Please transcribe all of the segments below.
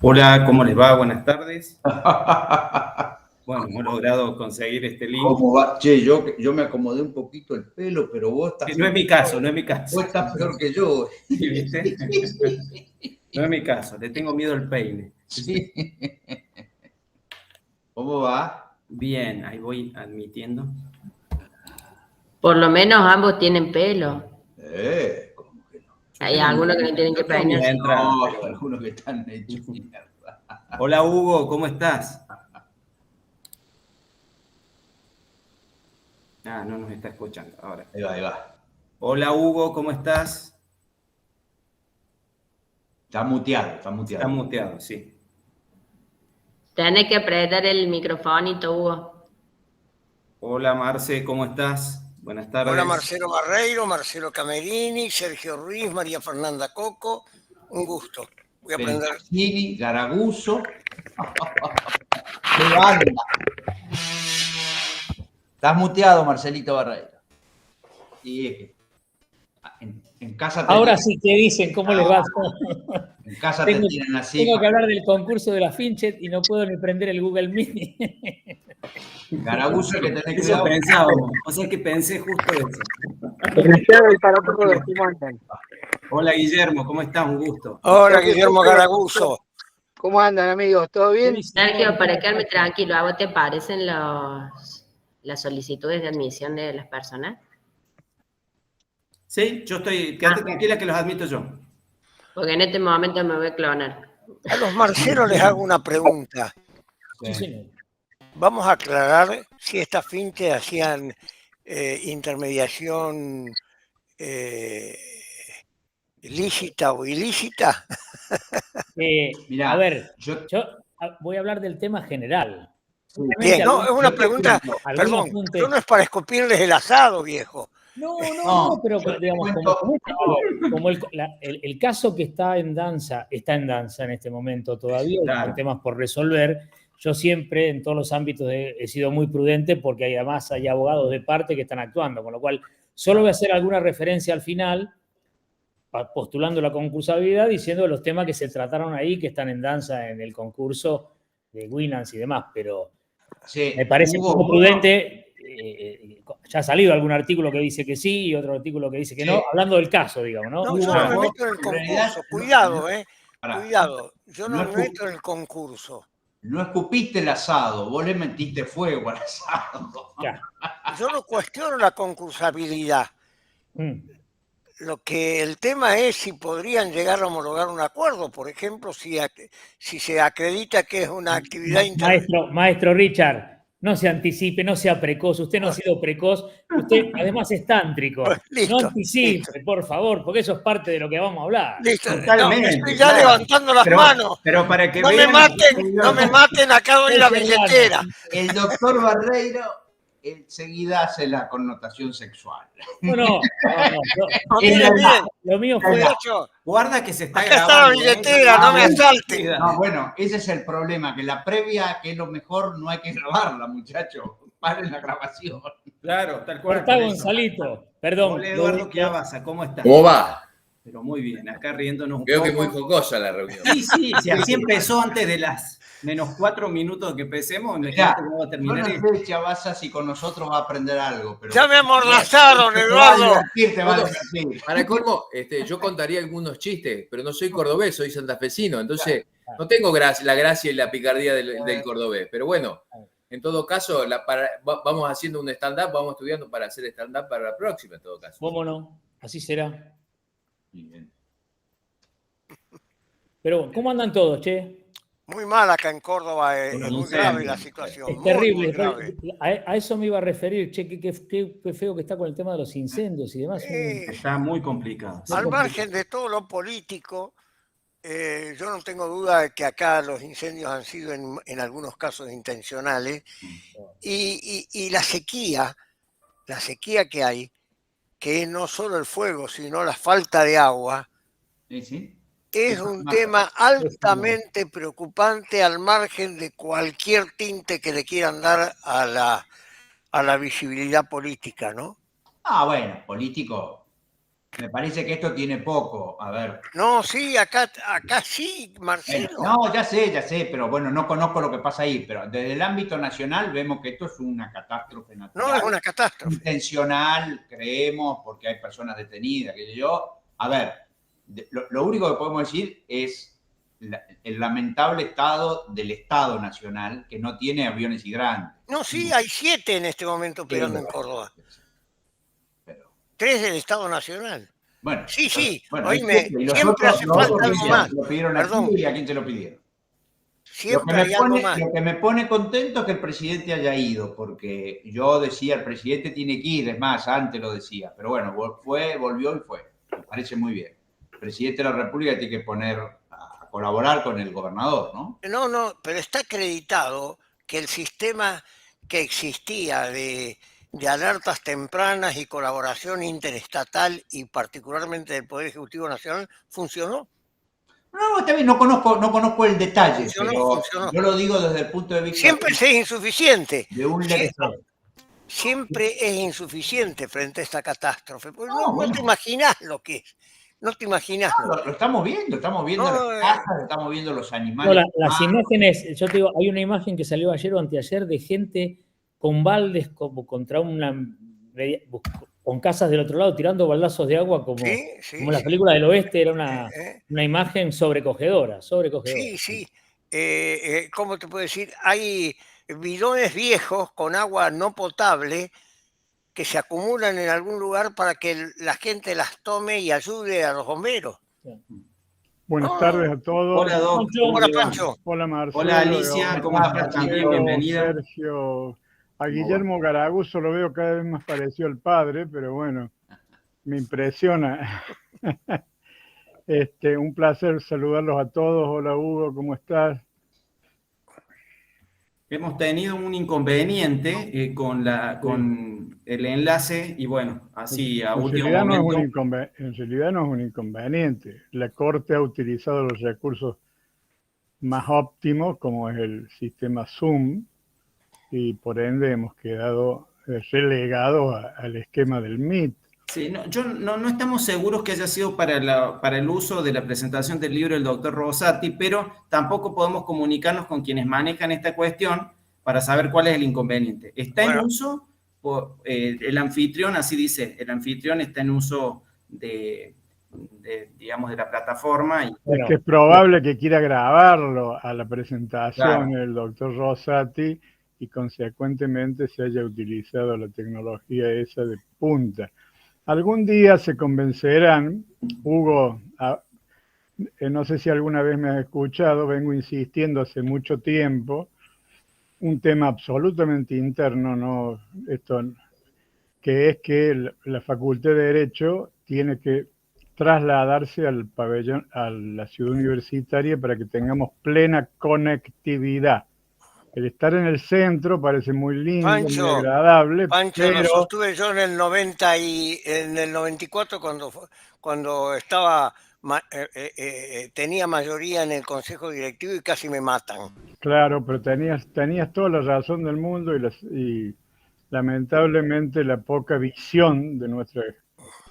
Hola, ¿cómo les va? Buenas tardes. Bueno, hemos logrado conseguir este link. ¿Cómo va? Che, yo me acomodé un poquito el pelo, pero vos estás... No es mi caso, no es mi caso. Vos estás peor que yo. ¿Sí, viste? No es mi caso, le tengo miedo al peine. Sí. ¿Cómo va? Bien, ahí voy admitiendo. Por lo menos ambos tienen pelo. ¿Cómo que no? Hay algunos que no tienen que peinarse. No, hay algunos que están hechos mierda. Hola Hugo, ¿cómo estás? Ah, no nos está escuchando ahora. Ahí va, ahí va. Hola Hugo, ¿cómo estás? Está muteado, está muteado. Está muteado, sí. Tenés que apretar el microfonito, Hugo. Hola Marce, ¿cómo estás? Buenas tardes. Hola Marcelo Barreiro, Marcelo Camerini, Sergio Ruiz, María Fernanda Coco. Un gusto. Voy a aprender. Pentasini, Garaguso. ¡Qué banda! Estás muteado, Marcelito Barreiro. Y es que en casa te Ahora sí que dicen cómo les va. En casa te tienen así. Tengo que hablar del concurso de la Finchet y no puedo ni prender el Google Meet. Garaguso, que tenés que Eso pensábamos, o sea que pensé justo eso. Hola Guillermo, ¿cómo estás? Un gusto. Hola Guillermo Garaguso. ¿Cómo andan, amigos? ¿Todo bien? Sergio, para quedarme tranquilo, ¿a vos te parecen las solicitudes de admisión de las personas? Sí, yo estoy, quédate tranquila que los admito yo. Porque en este momento me voy a clonar. A los Marcelos les hago una pregunta. Sí. Vamos a aclarar si estas finches hacían intermediación lícita o ilícita. Mirá, a ver, yo voy a hablar del tema general. Bien, no, es una pregunta, perdón, esto no es para escupirles el asado, viejo. No, pero digamos, como el caso que está en danza en este momento todavía, Claro. hay temas por resolver. Yo siempre, en todos los ámbitos, he sido muy prudente porque además hay abogados de parte que están actuando, con lo cual solo voy a hacer alguna referencia al final, postulando la concursabilidad, diciendo los temas que se trataron ahí, que están en danza en el concurso de Winans y demás, pero sí, me parece Hugo, poco prudente. Ya ha salido algún artículo que dice que sí y otro artículo que dice que no, hablando del caso, digamos, ¿no? No, yo no me meto en el concurso, cuidado, cuidado, yo no me meto en el concurso. No escupiste el asado, vos le metiste fuego al asado. Ya. Yo no cuestiono la concursabilidad. Lo que el tema es si podrían llegar a homologar un acuerdo, por ejemplo, si se acredita que es una actividad Maestro Richard, no se anticipe, no sea precoz, usted no ha sido precoz, usted además es tántrico. Listo, no anticipe, listo. Por favor, porque eso es parte de lo que vamos a hablar. Listo, Totalmente, no, estoy ya levantando las manos. Pero para que No vean, no me maten, acá doy la billetera. El doctor Barreiro enseguida hace la connotación sexual. No. Lo mío fue... Guarda que se está Acá grabando. está la billetera, no me asalten. No, bueno, ese es el problema, que la previa, que es lo mejor, no hay que grabarla, muchachos. Paren la grabación. Claro, tal cual. Cortá, Gonzalito. Perdón. Hola Eduardo Chiavasa, ¿cómo estás? ¿Cómo va? Pero muy bien, acá riéndonos un Veo poco. que es muy jocosa la reunión. Sí, así empezó antes de las -4 minutos que empecemos. Ya, Cómo va a terminar. Yo no sé, Chiavasa, si con nosotros va a aprender algo. Pero ya me amordazaron, Eduardo. Te va a divertir. Para colmo, yo contaría algunos chistes, pero no soy cordobés, soy santafesino, entonces no tengo la gracia y la picardía del cordobés. Pero bueno, en todo caso, vamos haciendo un stand-up, vamos estudiando para hacer stand-up para la próxima, en todo caso. Vámonos, así será. Bien. Pero, ¿cómo andan todos, che? Muy mal acá en Córdoba, es muy grave la situación. Es terrible. Muy grave. A eso me iba a referir, che, qué feo que está con el tema de los incendios y demás. Está muy complicado. Al margen de todo lo político, yo no tengo duda de que acá los incendios han sido en algunos casos intencionales y la sequía que hay, que es no solo el fuego, sino la falta de agua, es un tema altamente preocupante al margen de cualquier tinte que le quieran dar a la visibilidad política, ¿no? Ah, bueno, político. Me parece que esto tiene poco. A ver. No, sí, acá sí, Marcelo. No, ya sé, pero bueno, no conozco lo que pasa ahí. Pero desde el ámbito nacional vemos que esto es una catástrofe natural. No, es una catástrofe. Intencional, creemos, porque hay personas detenidas. Que yo, a ver, lo único que podemos decir es el lamentable estado del Estado Nacional, que no tiene aviones hidrantes. No, sí, hay 7 en este momento operando en Córdoba. Pero, 3 del Estado Nacional. bueno, Sí, bueno, oíme, siempre hace falta algo más. Lo pidieron Perdón. aquí y a quién se lo pidieron. Siempre hay algo más. Lo que me pone contento es que el presidente haya ido, porque yo decía, el presidente tiene que ir, es más, antes lo decía, pero bueno, volvió y fue. Me parece muy bien. El presidente de la República tiene que poner a colaborar con el gobernador, ¿no? No, pero está acreditado que el sistema que existía de alertas tempranas y colaboración interestatal y particularmente del Poder Ejecutivo Nacional funcionó. No, está bien, no conozco el detalle, Funcionó. yo lo digo desde el punto de vista Siempre es insuficiente. de un lector. Siempre es insuficiente frente a esta catástrofe. Pues Bueno. No te imaginás lo que es. No te imaginás. Lo estamos viendo las casas, estamos viendo los animales. No, las imágenes, yo te digo, hay una imagen que salió ayer o anteayer de gente con baldes como contra con casas del otro lado tirando baldazos de agua como la película del oeste, era una imagen sobrecogedora. Sí. ¿Cómo te puedo decir? Hay bidones viejos con agua no potable que se acumulan en algún lugar para que la gente las tome y ayude a los bomberos. Buenas tardes a todos. Hola, Doc. Hola, Pancho. Hola, Marcelo. Hola, Alicia. ¿Cómo estás? Bienvenida. Sergio. A Guillermo Garaguso lo veo cada vez más parecido al padre, pero bueno, me impresiona. Un placer saludarlos a todos. Hola, Hugo, ¿cómo estás? Hemos tenido un inconveniente con el enlace y bueno, así a último momento. En realidad no es un inconveniente. La Corte ha utilizado los recursos más óptimos, como es el sistema Zoom, y por ende hemos quedado relegados al esquema del Meet. Sí, no estamos seguros que haya sido para el uso de la presentación del libro del doctor Rosati, pero tampoco podemos comunicarnos con quienes manejan esta cuestión para saber cuál es el inconveniente. Está en uso, el anfitrión, así dice, el anfitrión está en uso de la plataforma. Es que es probable que quiera grabarlo a la presentación del doctor Rosati y consecuentemente se haya utilizado la tecnología esa de punta. Algún día se convencerán, Hugo, no sé si alguna vez me has escuchado, vengo insistiendo hace mucho tiempo, un tema absolutamente interno, que es que la Facultad de Derecho tiene que trasladarse al pabellón, a la ciudad universitaria para que tengamos plena conectividad. El estar en el centro parece muy lindo, Pancho, muy agradable. Pancho, pero... lo sostuve yo en el 90 y en el 94 cuando estaba tenía mayoría en el consejo directivo y casi me matan. Claro, pero tenías toda la razón del mundo y lamentablemente la poca visión de nuestra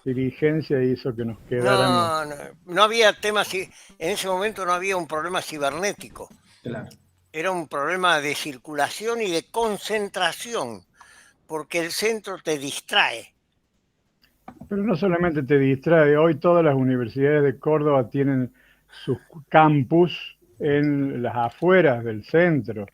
dirigencia hizo que nos quedáramos. No había temas, en ese momento no había un problema cibernético. Claro. Era un problema de circulación y de concentración, porque el centro te distrae. Pero no solamente te distrae, hoy todas las universidades de Córdoba tienen sus campus en las afueras del centro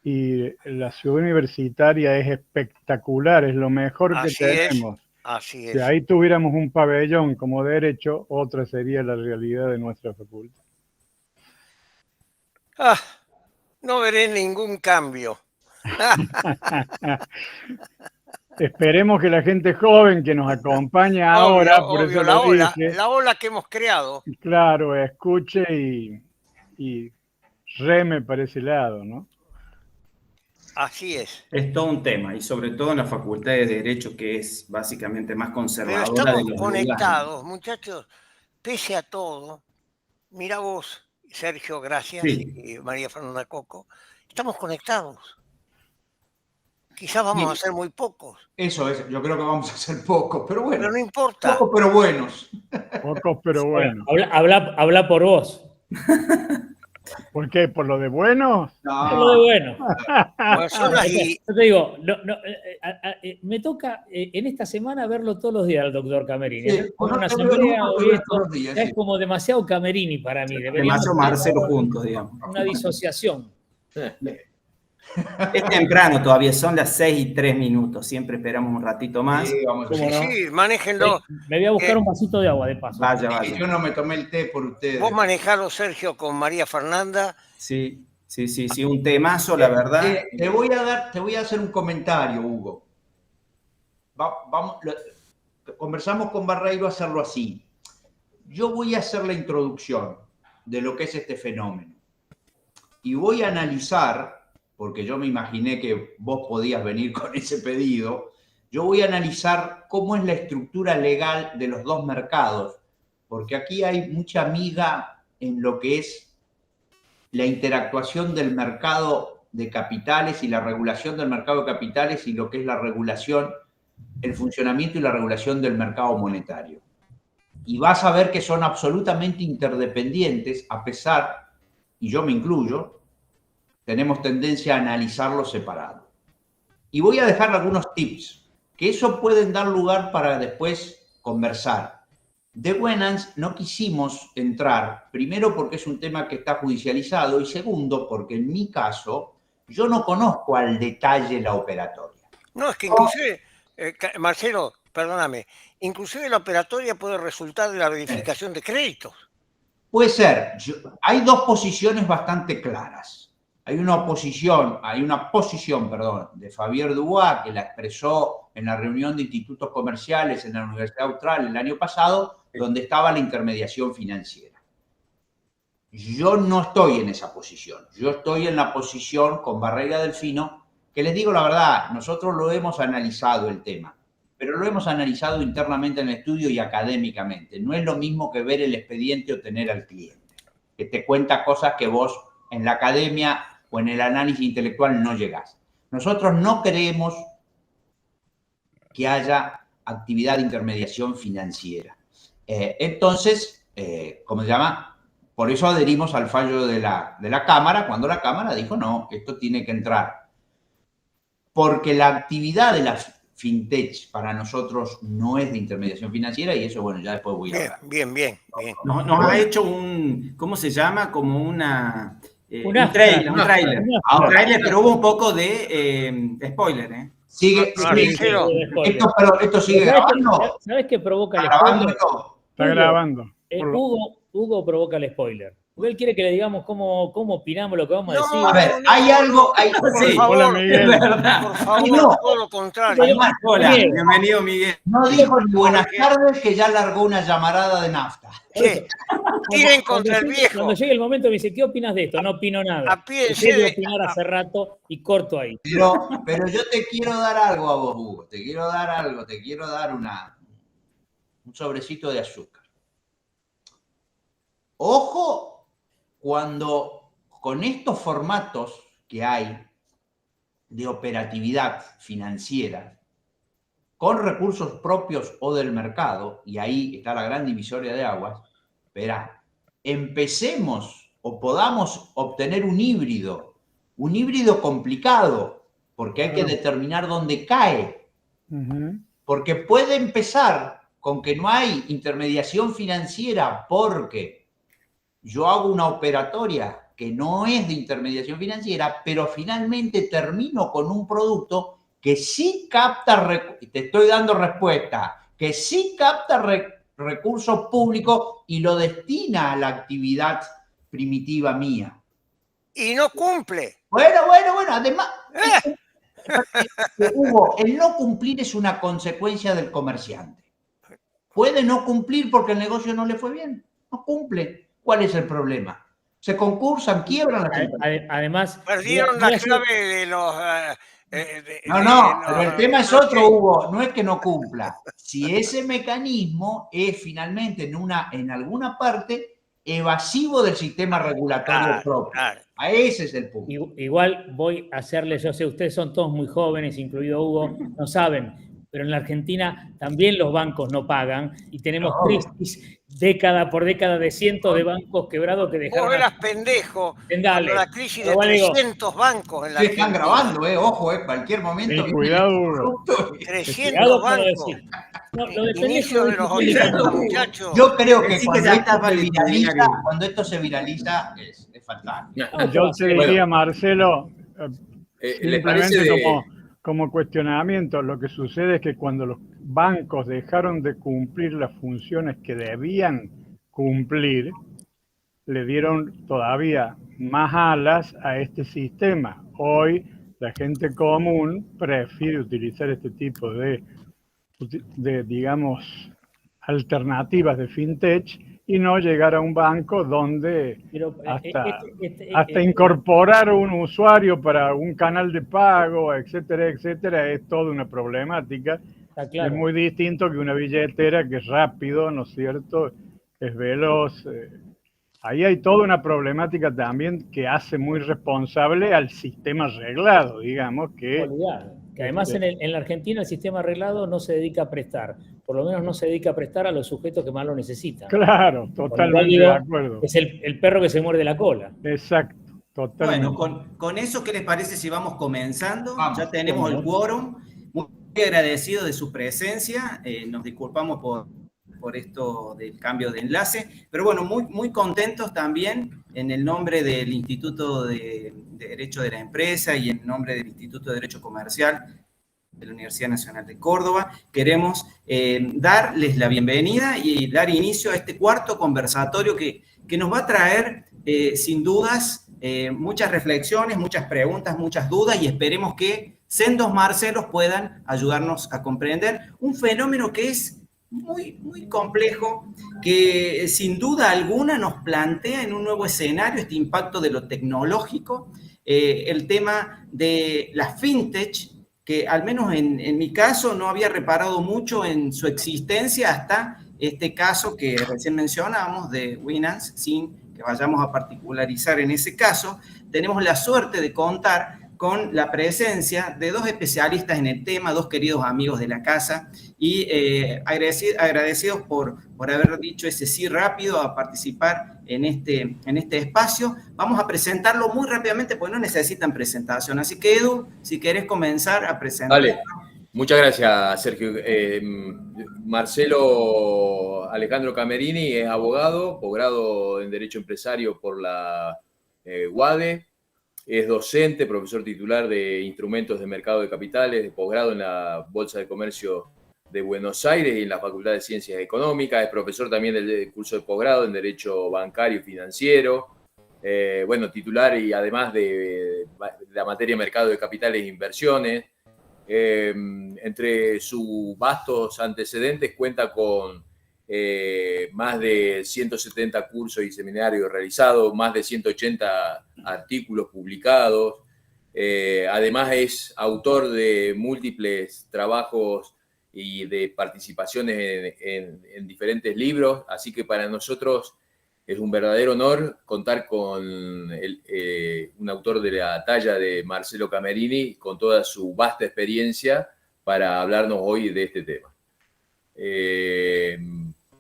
y la ciudad universitaria es espectacular, es lo mejor que tenemos. Así es. Si ahí tuviéramos un pabellón como derecho, otra sería la realidad de nuestra facultad. No veré ningún cambio. Esperemos que la gente joven que nos acompaña ahora, por eso la ola que hemos creado. Claro, escuche y reme para ese lado, ¿no? Así es. Es todo un tema, y sobre todo en la Facultad de Derecho, que es básicamente más conservadora. Pero estamos conectados, muchachos, pese a todo. Mira vos, Sergio, gracias, y María Fernanda Coco, estamos conectados. Quizás vamos Sí. a ser muy pocos, Eso es, yo creo que vamos a ser pocos, pero bueno. pero no importa. Pocos pero buenos. Pocos, pero Bueno, bueno. habla por vos. ¿Por qué? ¿Por lo de buenos? Por lo de No, bueno. Bueno, son las y- Yo te digo, me toca en esta semana verlo todos los días al doctor Camerini. Sí, Es como no una te veo asamblea nunca, hoy te veo esto, todos los días, ya sí. es como demasiado Camerini para mí. Deberíamos Demasiado tener Marcelo juntos, digamos. una disociación. Es temprano todavía, son las 6:03. Siempre esperamos un ratito más. Sí, vamos a ¿Cómo Sí, no? sí, manéjenlo. Me voy a buscar un vasito de agua de paso. Vaya, Y vaya. yo no me tomé el té por ustedes. Vos manejalo, Sergio, con María Fernanda. Sí, un temazo, la verdad. Te voy a hacer un comentario, Hugo. Conversamos con Barreiro a hacerlo así. Yo voy a hacer la introducción de lo que es este fenómeno. Y voy a analizar, porque yo me imaginé que vos podías venir con ese pedido, yo voy a analizar cómo es la estructura legal de los dos mercados, porque aquí hay mucha miga en lo que es la interactuación del mercado de capitales y la regulación del mercado de capitales y lo que es la regulación, el funcionamiento y la regulación del mercado monetario. Y vas a ver que son absolutamente interdependientes, a pesar, y yo me incluyo, tenemos tendencia a analizarlos separados. Y voy a dejar algunos tips, que eso pueden dar lugar para después conversar. De Winans no quisimos entrar, primero porque es un tema que está judicializado y segundo porque en mi caso yo no conozco al detalle la operatoria. No, es que inclusive, Marcelo, perdóname, inclusive la operatoria puede resultar de la verificación de créditos. Puede ser. Hay dos posiciones bastante claras. Hay una posición, de Javier Dubois, que la expresó en la reunión de institutos comerciales en la Universidad Austral el año pasado, donde estaba la intermediación financiera. Yo no estoy en esa posición. Yo estoy en la posición con Barreira Delfino, que les digo la verdad, nosotros lo hemos analizado el tema, pero lo hemos analizado internamente en el estudio y académicamente. No es lo mismo que ver el expediente o tener al cliente, que te cuenta cosas que vos en la academia o en el análisis intelectual no llegás. Nosotros no creemos que haya actividad de intermediación financiera. Entonces, ¿cómo se llama? Por eso adherimos al fallo de la Cámara, cuando la Cámara dijo, no, esto tiene que entrar. Porque la actividad de la fintech para nosotros no es de intermediación financiera y eso, bueno, ya después voy a hablar. Bien. Nos ha hecho un, ¿cómo se llama? Como un trailer, pero hubo un poco de spoiler, ¿eh? Sigue. Esto sigue grabando. ¿Sabes qué provoca el grabando spoiler? todo. Está grabando. Hugo provoca el spoiler. Porque él quiere que le digamos cómo opinamos lo que vamos a decir. A ver, hay algo. Por favor, Hola, Miguel. Es verdad. por favor, No. todo lo contrario. Hola, Miguel. bienvenido, Miguel. No dijo ni buenas tardes que ya largó una llamarada de nafta. ¿Qué? Tiren contra el viejo. Cuando llegue el momento me dice, ¿qué opinas de esto? No opino nada. Apíense Dejé de de- opinar hace rato y corto ahí. Pero yo te quiero dar algo a vos, Hugo. Te quiero dar un sobrecito de azúcar. Ojo cuando con estos formatos que hay de operatividad financiera, con recursos propios o del mercado, y ahí está la gran divisoria de aguas, verá, empecemos o podamos obtener un híbrido complicado, porque hay que determinar dónde cae, porque puede empezar con que no hay intermediación financiera porque yo hago una operatoria que no es de intermediación financiera, pero finalmente termino con un producto que sí capta, te estoy dando respuesta, que sí capta recursos públicos y lo destina a la actividad primitiva mía. Y no cumple. Bueno, además, Hugo, el no cumplir es una consecuencia del comerciante. Puede no cumplir porque el negocio no le fue bien, no cumple. ¿Cuál es el problema? Se concursan, quiebran las empresas. Además, Perdieron la clave de los... pero el tema es otro, Hugo, no es que no cumpla. Si ese mecanismo es finalmente en alguna parte evasivo del sistema regulatorio propio. Claro. A ese es el punto. Igual voy a hacerles, yo sé, ustedes son todos muy jóvenes, incluido Hugo, no saben, pero en la Argentina también los bancos no pagan y tenemos crisis década por década de cientos de bancos quebrados que dejaron... Vos eras pendejo Dale, cuando la crisis de igual digo, 300 bancos en la Están Argentina. grabando, ojo, cualquier momento. Cuidado, Hugo. 300 con lo de bancos. decir. No, lo de Inicio de los pendejo 80, muchachos. Yo creo que Decí que cuando ya esto, estaba se listo, viraliza, mira que- cuando esto se viraliza es fantástico. Yo te diría, Marcelo, ¿les parece simplemente como cuestionamiento, lo que sucede es que cuando los bancos dejaron de cumplir las funciones que debían cumplir, le dieron todavía más alas a este sistema. Hoy la gente común prefiere utilizar este tipo de digamos, alternativas de fintech y no llegar a un banco donde hasta incorporar un usuario para un canal de pago, etcétera, etcétera, es toda una problemática. Claro. Es muy distinto que una billetera que es rápido, ¿no es cierto? Es veloz. Ahí hay toda una problemática también que hace muy responsable al sistema arreglado, digamos, que además en la Argentina el sistema arreglado no se dedica a prestar, por lo menos no se dedica a prestar a los sujetos que más lo necesitan. Claro, totalmente de acuerdo. Es el perro que se muerde la cola. Exacto, totalmente. Bueno, con eso, ¿qué les parece si vamos comenzando? Vamos, ya tenemos el quórum. Muy agradecido de su presencia. Nos disculpamos por esto del cambio de enlace, pero bueno, muy contentos también en el nombre del Instituto de Derecho de la Empresa y en nombre del Instituto de Derecho Comercial de la Universidad Nacional de Córdoba. Queremos darles la bienvenida y dar inicio a este cuarto conversatorio que nos va a traer, sin dudas, muchas reflexiones, muchas preguntas, muchas dudas, y esperemos que sendos Marcelos puedan ayudarnos a comprender un fenómeno que es muy complejo, que sin duda alguna nos plantea en un nuevo escenario este impacto de lo tecnológico, el tema de las fintech, que al menos en mi caso no había reparado mucho en su existencia hasta este caso que recién mencionábamos de Winance, sin que vayamos a particularizar en ese caso. Tenemos la suerte de contar con la presencia de dos especialistas en el tema, dos queridos amigos de la casa, y agradecidos por haber dicho ese sí rápido a participar en este espacio. Vamos a presentarlo muy rápidamente porque no necesitan presentación. Así que, Edu, si querés comenzar a presentar. Vale. Muchas gracias, Sergio. Marcelo Alejandro Camerini es abogado, posgrado en Derecho Empresario por la UADE. Es docente, profesor titular de Instrumentos de Mercado de Capitales, de posgrado en la Bolsa de Comercio de Buenos Aires y en la Facultad de Ciencias Económicas. Es profesor también del curso de posgrado en Derecho Bancario y Financiero. Titular y además de la materia de Mercado de Capitales e Inversiones. Entre sus vastos antecedentes cuenta con más de 170 cursos y seminarios realizados, más de 180 artículos publicados. Además es autor de múltiples trabajos y de participaciones en diferentes libros, así que para nosotros es un verdadero honor contar con un autor de la talla de Marcelo Camerini, con toda su vasta experiencia, para hablarnos hoy de este tema.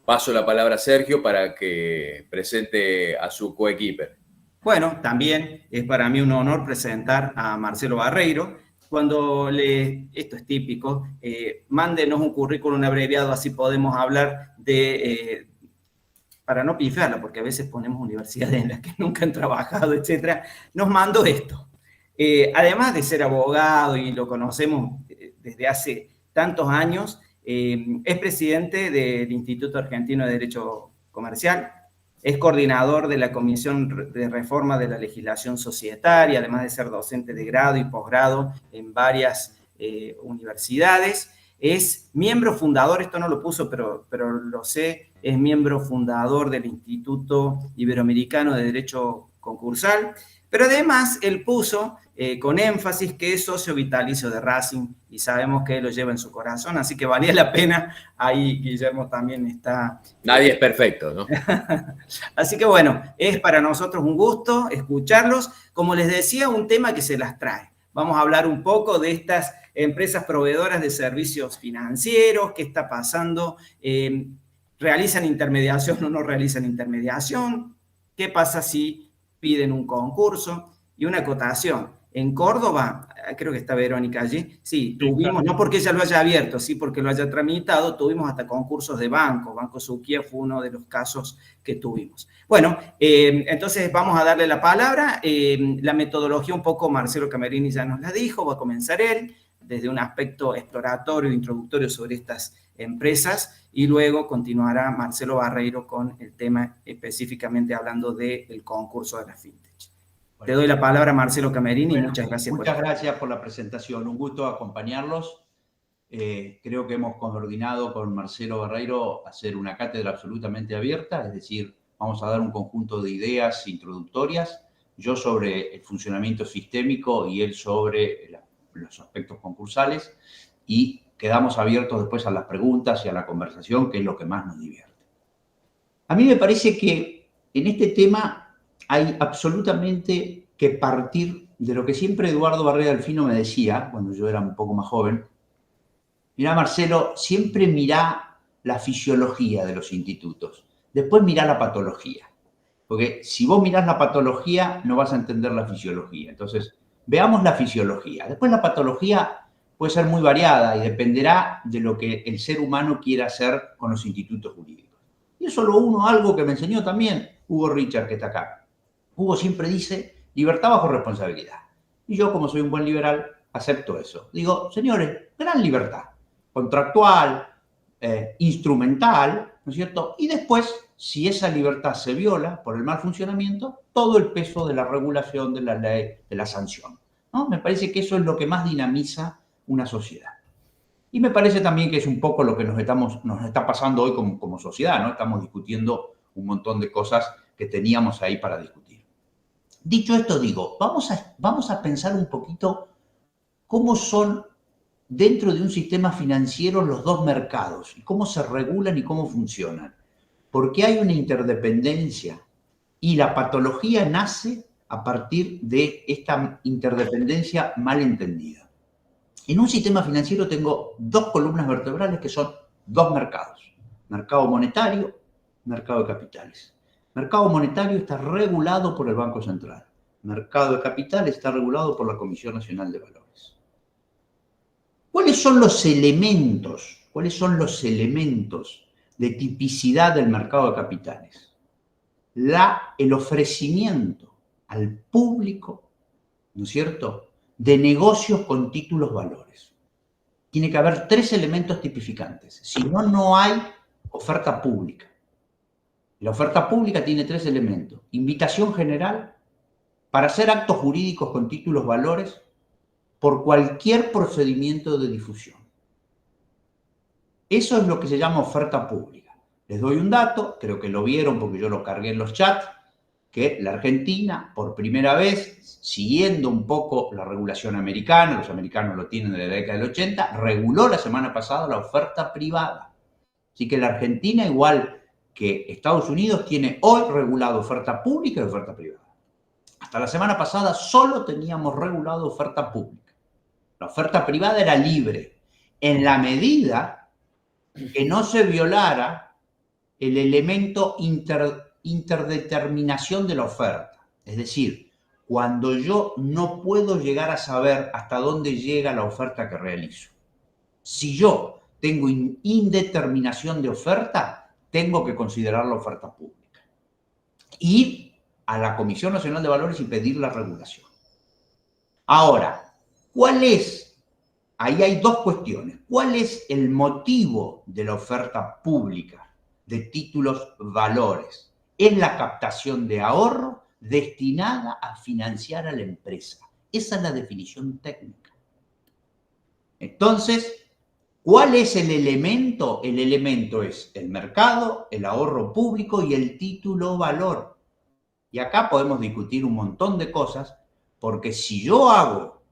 Paso la palabra a Sergio para que presente a su coequiper. Bueno, también es para mí un honor presentar a Marcelo Barreiro. Cuando esto es típico, mándenos un currículum abreviado, así podemos hablar de... para no pifiarla, porque a veces ponemos universidades en las que nunca han trabajado, etcétera, nos mandó esto. Además de ser abogado, y lo conocemos desde hace tantos años, es presidente del Instituto Argentino de Derecho Comercial, es coordinador de la Comisión de Reforma de la Legislación Societaria, además de ser docente de grado y posgrado en varias universidades. Es miembro fundador, esto no lo puso, pero lo sé, es miembro fundador del Instituto Iberoamericano de Derecho Concursal. Pero además, él puso con énfasis que es socio vitalicio de Racing y sabemos que él lo lleva en su corazón, así que valía la pena. Ahí Guillermo también está. Nadie es perfecto, ¿no? Así que bueno, es para nosotros un gusto escucharlos. Como les decía, un tema que se las trae. Vamos a hablar un poco de estas empresas proveedoras de servicios financieros, qué está pasando, realizan intermediación o no realizan intermediación, qué pasa si piden un concurso y una acotación. En Córdoba, creo que está Verónica allí, sí, tuvimos, no porque ella lo haya abierto, sí porque lo haya tramitado, tuvimos hasta concursos de banco. Banco Suquía fue uno de los casos que tuvimos. Bueno, entonces vamos a darle la palabra. La metodología un poco Marcelo Camerini ya nos la dijo, va a comenzar él desde un aspecto exploratorio, introductorio sobre estas empresas, y luego continuará Marcelo Barreiro con el tema específicamente hablando del concurso de la FinTech. Te doy la palabra, Marcelo Camerini, y muchas gracias. Muchas gracias por la presentación, un gusto acompañarlos. Creo que hemos coordinado con Marcelo Barreiro hacer una cátedra absolutamente abierta, es decir, vamos a dar un conjunto de ideas introductorias, yo sobre el funcionamiento sistémico y él sobre los aspectos concursales, y quedamos abiertos después a las preguntas y a la conversación, que es lo que más nos divierte. A mí me parece que en este tema hay absolutamente que partir de lo que siempre Eduardo Barrera Delfino me decía, cuando yo era un poco más joven. Mirá, Marcelo, siempre mirá la fisiología de los institutos, después mirá la patología. Porque si vos mirás la patología, no vas a entender la fisiología. Entonces, veamos la fisiología. Después la patología puede ser muy variada y dependerá de lo que el ser humano quiera hacer con los institutos jurídicos. Y eso algo que me enseñó también Hugo Richard, que está acá. Hugo siempre dice libertad bajo responsabilidad. Y yo, como soy un buen liberal, acepto eso. Digo, señores, gran libertad. Contractual, instrumental, ¿no es cierto? Y después, si esa libertad se viola por el mal funcionamiento, todo el peso de la regulación, de la ley, de la sanción, ¿no? Me parece que eso es lo que más dinamiza una sociedad. Y me parece también que es un poco lo que nos está pasando hoy como sociedad, ¿no? Estamos discutiendo un montón de cosas que teníamos ahí para discutir. Dicho esto, digo, vamos a pensar un poquito cómo son dentro de un sistema financiero los dos mercados y cómo se regulan y cómo funcionan. Porque hay una interdependencia y la patología nace a partir de esta interdependencia mal entendida. En un sistema financiero tengo dos columnas vertebrales que son dos mercados. Mercado monetario, mercado de capitales. Mercado monetario está regulado por el Banco Central. Mercado de capitales está regulado por la Comisión Nacional de Valores. ¿Cuáles son los elementos de tipicidad del mercado de capitales? El ofrecimiento al público, ¿no es cierto?, de negocios con títulos valores. Tiene que haber tres elementos tipificantes. Si no, no hay oferta pública. La oferta pública tiene tres elementos. Invitación general para hacer actos jurídicos con títulos valores por cualquier procedimiento de difusión. Eso es lo que se llama oferta pública. Les doy un dato, creo que lo vieron porque yo lo cargué en los chats, que la Argentina, por primera vez, siguiendo un poco la regulación americana, los americanos lo tienen desde la década del 80, reguló la semana pasada la oferta privada. Así que la Argentina, igual que Estados Unidos, tiene hoy regulado oferta pública y oferta privada. Hasta la semana pasada solo teníamos regulado oferta pública. La oferta privada era libre, en la medida que no se violara el elemento interdeterminación de la oferta. Es decir, cuando yo no puedo llegar a saber hasta dónde llega la oferta que realizo. Si yo tengo indeterminación de oferta, tengo que considerar la oferta pública. Ir a la Comisión Nacional de Valores y pedir la regulación. Ahora, ¿cuál es? Ahí hay dos cuestiones. ¿Cuál es el motivo de la oferta pública de títulos valores? Es la captación de ahorro destinada a financiar a la empresa. Esa es la definición técnica. Entonces, ¿cuál es el elemento? El elemento es el mercado, el ahorro público y el título valor. Y acá podemos discutir un montón de cosas, porque si yo hago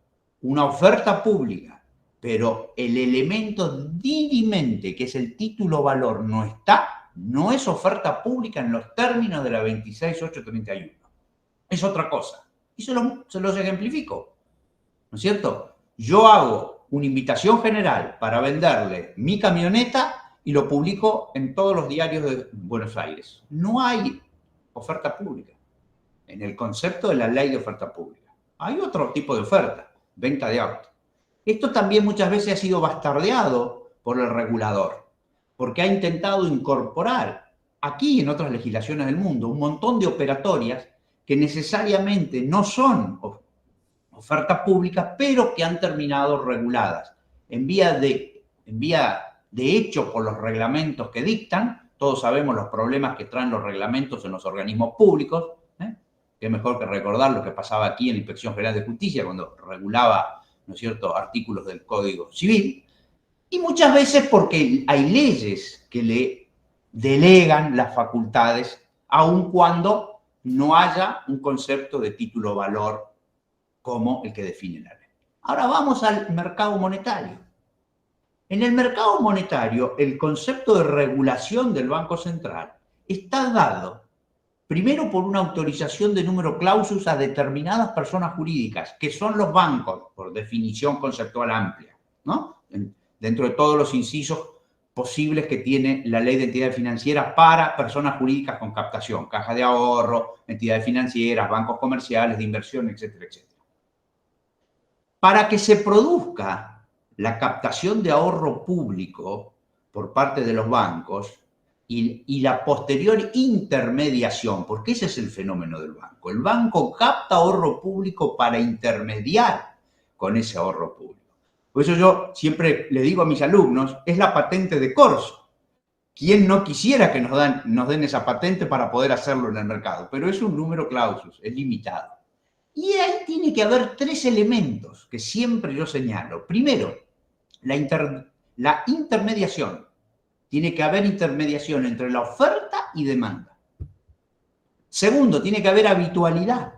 una oferta pública, pero el elemento dirimente, que es el título valor, no está, no es oferta pública en los términos de la 26831. Es otra cosa. Y se los ejemplifico, ¿no es cierto? Yo hago una invitación general para venderle mi camioneta y lo publico en todos los diarios de Buenos Aires. No hay oferta pública en el concepto de la ley de oferta pública. Hay otro tipo de oferta, venta de auto. Esto también muchas veces ha sido bastardeado por el regulador, porque ha intentado incorporar aquí y en otras legislaciones del mundo un montón de operatorias que necesariamente no son ofertas públicas, pero que han terminado reguladas en vía de hecho por los reglamentos que dictan. Todos sabemos los problemas que traen los reglamentos en los organismos públicos, que es mejor que recordar lo que pasaba aquí en la Inspección General de Justicia cuando regulaba, ¿no es cierto?, artículos del Código Civil, y muchas veces porque hay leyes que le delegan las facultades, aun cuando no haya un concepto de título valor como el que define la ley. Ahora vamos al mercado monetario. En el mercado monetario, el concepto de regulación del Banco Central está dado primero por una autorización de número clausus a determinadas personas jurídicas, que son los bancos, por definición conceptual amplia, ¿no? Dentro de todos los incisos posibles que tiene la ley de entidades financieras para personas jurídicas con captación, caja de ahorro, entidades financieras, bancos comerciales, de inversión, etcétera, etcétera. Para que se produzca la captación de ahorro público por parte de los bancos y la posterior intermediación, porque ese es el fenómeno del banco. El banco capta ahorro público para intermediar con ese ahorro público. Por eso yo siempre le digo a mis alumnos, es la patente de corso. ¿Quién no quisiera que nos den esa patente para poder hacerlo en el mercado? Pero es un número clausus, es limitado. Y ahí tiene que haber tres elementos que siempre yo señalo. Primero, la intermediación. Tiene que haber intermediación entre la oferta y demanda. Segundo, tiene que haber habitualidad.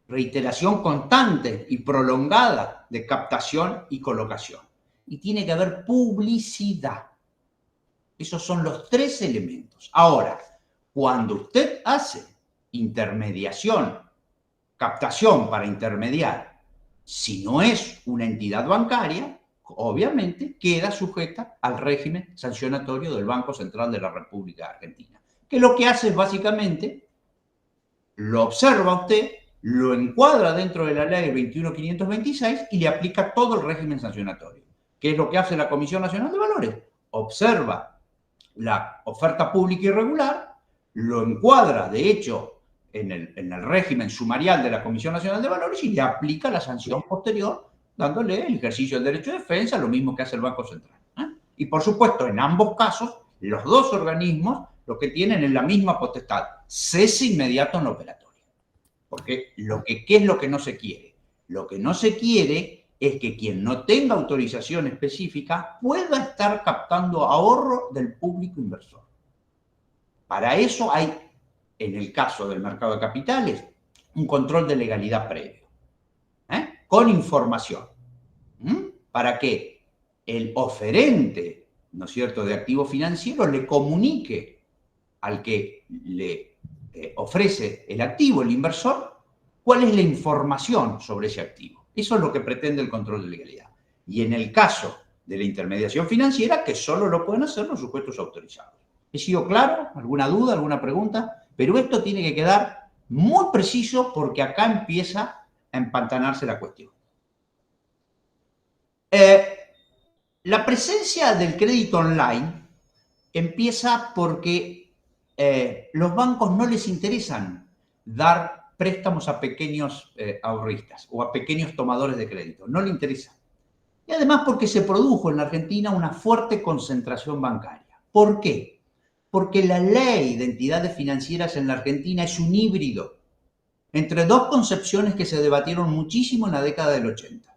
Reiteración constante y prolongada de captación y colocación. Y tiene que haber publicidad. Esos son los tres elementos. Ahora, cuando usted hace intermediación, captación para intermediar, si no es una entidad bancaria, obviamente queda sujeta al régimen sancionatorio del Banco Central de la República Argentina, que lo que hace es básicamente, lo observa usted, lo encuadra dentro de la ley 21.526 y le aplica todo el régimen sancionatorio. ¿Qué es lo que hace la Comisión Nacional de Valores? Observa la oferta pública irregular, lo encuadra, de hecho, en el régimen sumarial de la Comisión Nacional de Valores y le aplica la sanción posterior, dándole el ejercicio del derecho de defensa, lo mismo que hace el Banco Central. Y por supuesto, en ambos casos, los dos organismos lo que tienen es la misma potestad, cese inmediato en la operatoria. Porque ¿qué es lo que no se quiere? Lo que no se quiere es que quien no tenga autorización específica pueda estar captando ahorro del público inversor. Para eso hay, en el caso del mercado de capitales, un control de legalidad previo, con información, para que el oferente, ¿no es cierto?, de activos financieros le comunique al que le ofrece el activo, el inversor, cuál es la información sobre ese activo. Eso es lo que pretende el control de legalidad. Y en el caso de la intermediación financiera, que solo lo pueden hacer los sujetos autorizados. ¿He sido claro? ¿Alguna duda? ¿Alguna pregunta? Pero esto tiene que quedar muy preciso porque acá empieza a empantanarse la cuestión. La presencia del crédito online empieza porque los bancos no les interesan dar préstamos a pequeños ahorristas o a pequeños tomadores de crédito. No le interesa. Y además porque se produjo en la Argentina una fuerte concentración bancaria. ¿Por qué? Porque la ley de entidades financieras en la Argentina es un híbrido entre dos concepciones que se debatieron muchísimo en la década del 80.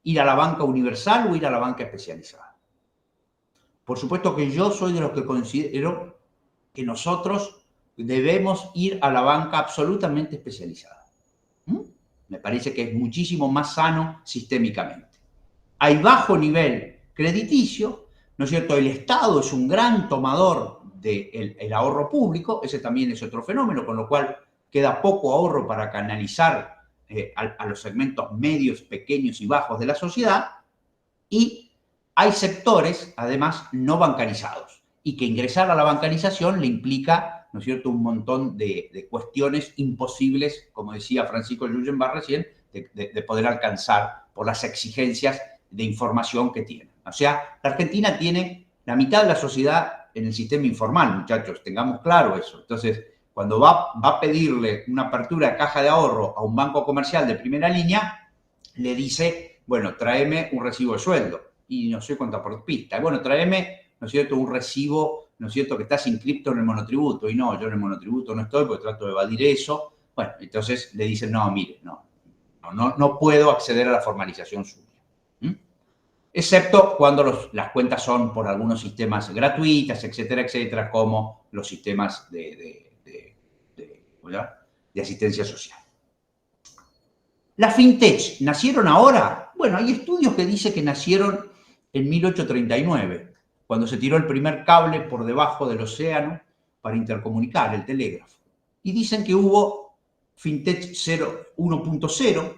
Ir a la banca universal o ir a la banca especializada. Por supuesto que yo soy de los que considero que nosotros debemos ir a la banca absolutamente especializada. Me parece que es muchísimo más sano sistémicamente. Hay bajo nivel crediticio, ¿no es cierto? El Estado es un gran tomador del ahorro público, ese también es otro fenómeno, con lo cual queda poco ahorro para canalizar a los segmentos medios, pequeños y bajos de la sociedad, y hay sectores, además, no bancarizados, y que ingresar a la bancarización le implica, ¿no es cierto?, un montón de cuestiones imposibles, como decía Francisco Lluyenbar recién, de poder alcanzar por las exigencias de información que tiene. O sea, la Argentina tiene la mitad de la sociedad en el sistema informal, muchachos, tengamos claro eso. Entonces, cuando va a pedirle una apertura de caja de ahorro a un banco comercial de primera línea, le dice, bueno, tráeme un recibo de sueldo y no sé cuánta por pista. Bueno, tráeme, ¿no es cierto?, un recibo, ¿no es cierto?, que estás inscripto en el monotributo. Y no, yo en el monotributo no estoy porque trato de evadir eso. Bueno, entonces le dicen, no, mire, no puedo acceder a la formalización suya. Excepto cuando las cuentas son por algunos sistemas gratuitas, etcétera, como los sistemas de asistencia social. ¿Las fintech nacieron ahora? Bueno, hay estudios que dicen que nacieron en 1839, cuando se tiró el primer cable por debajo del océano para intercomunicar, el telégrafo. Y dicen que hubo fintech 1.0,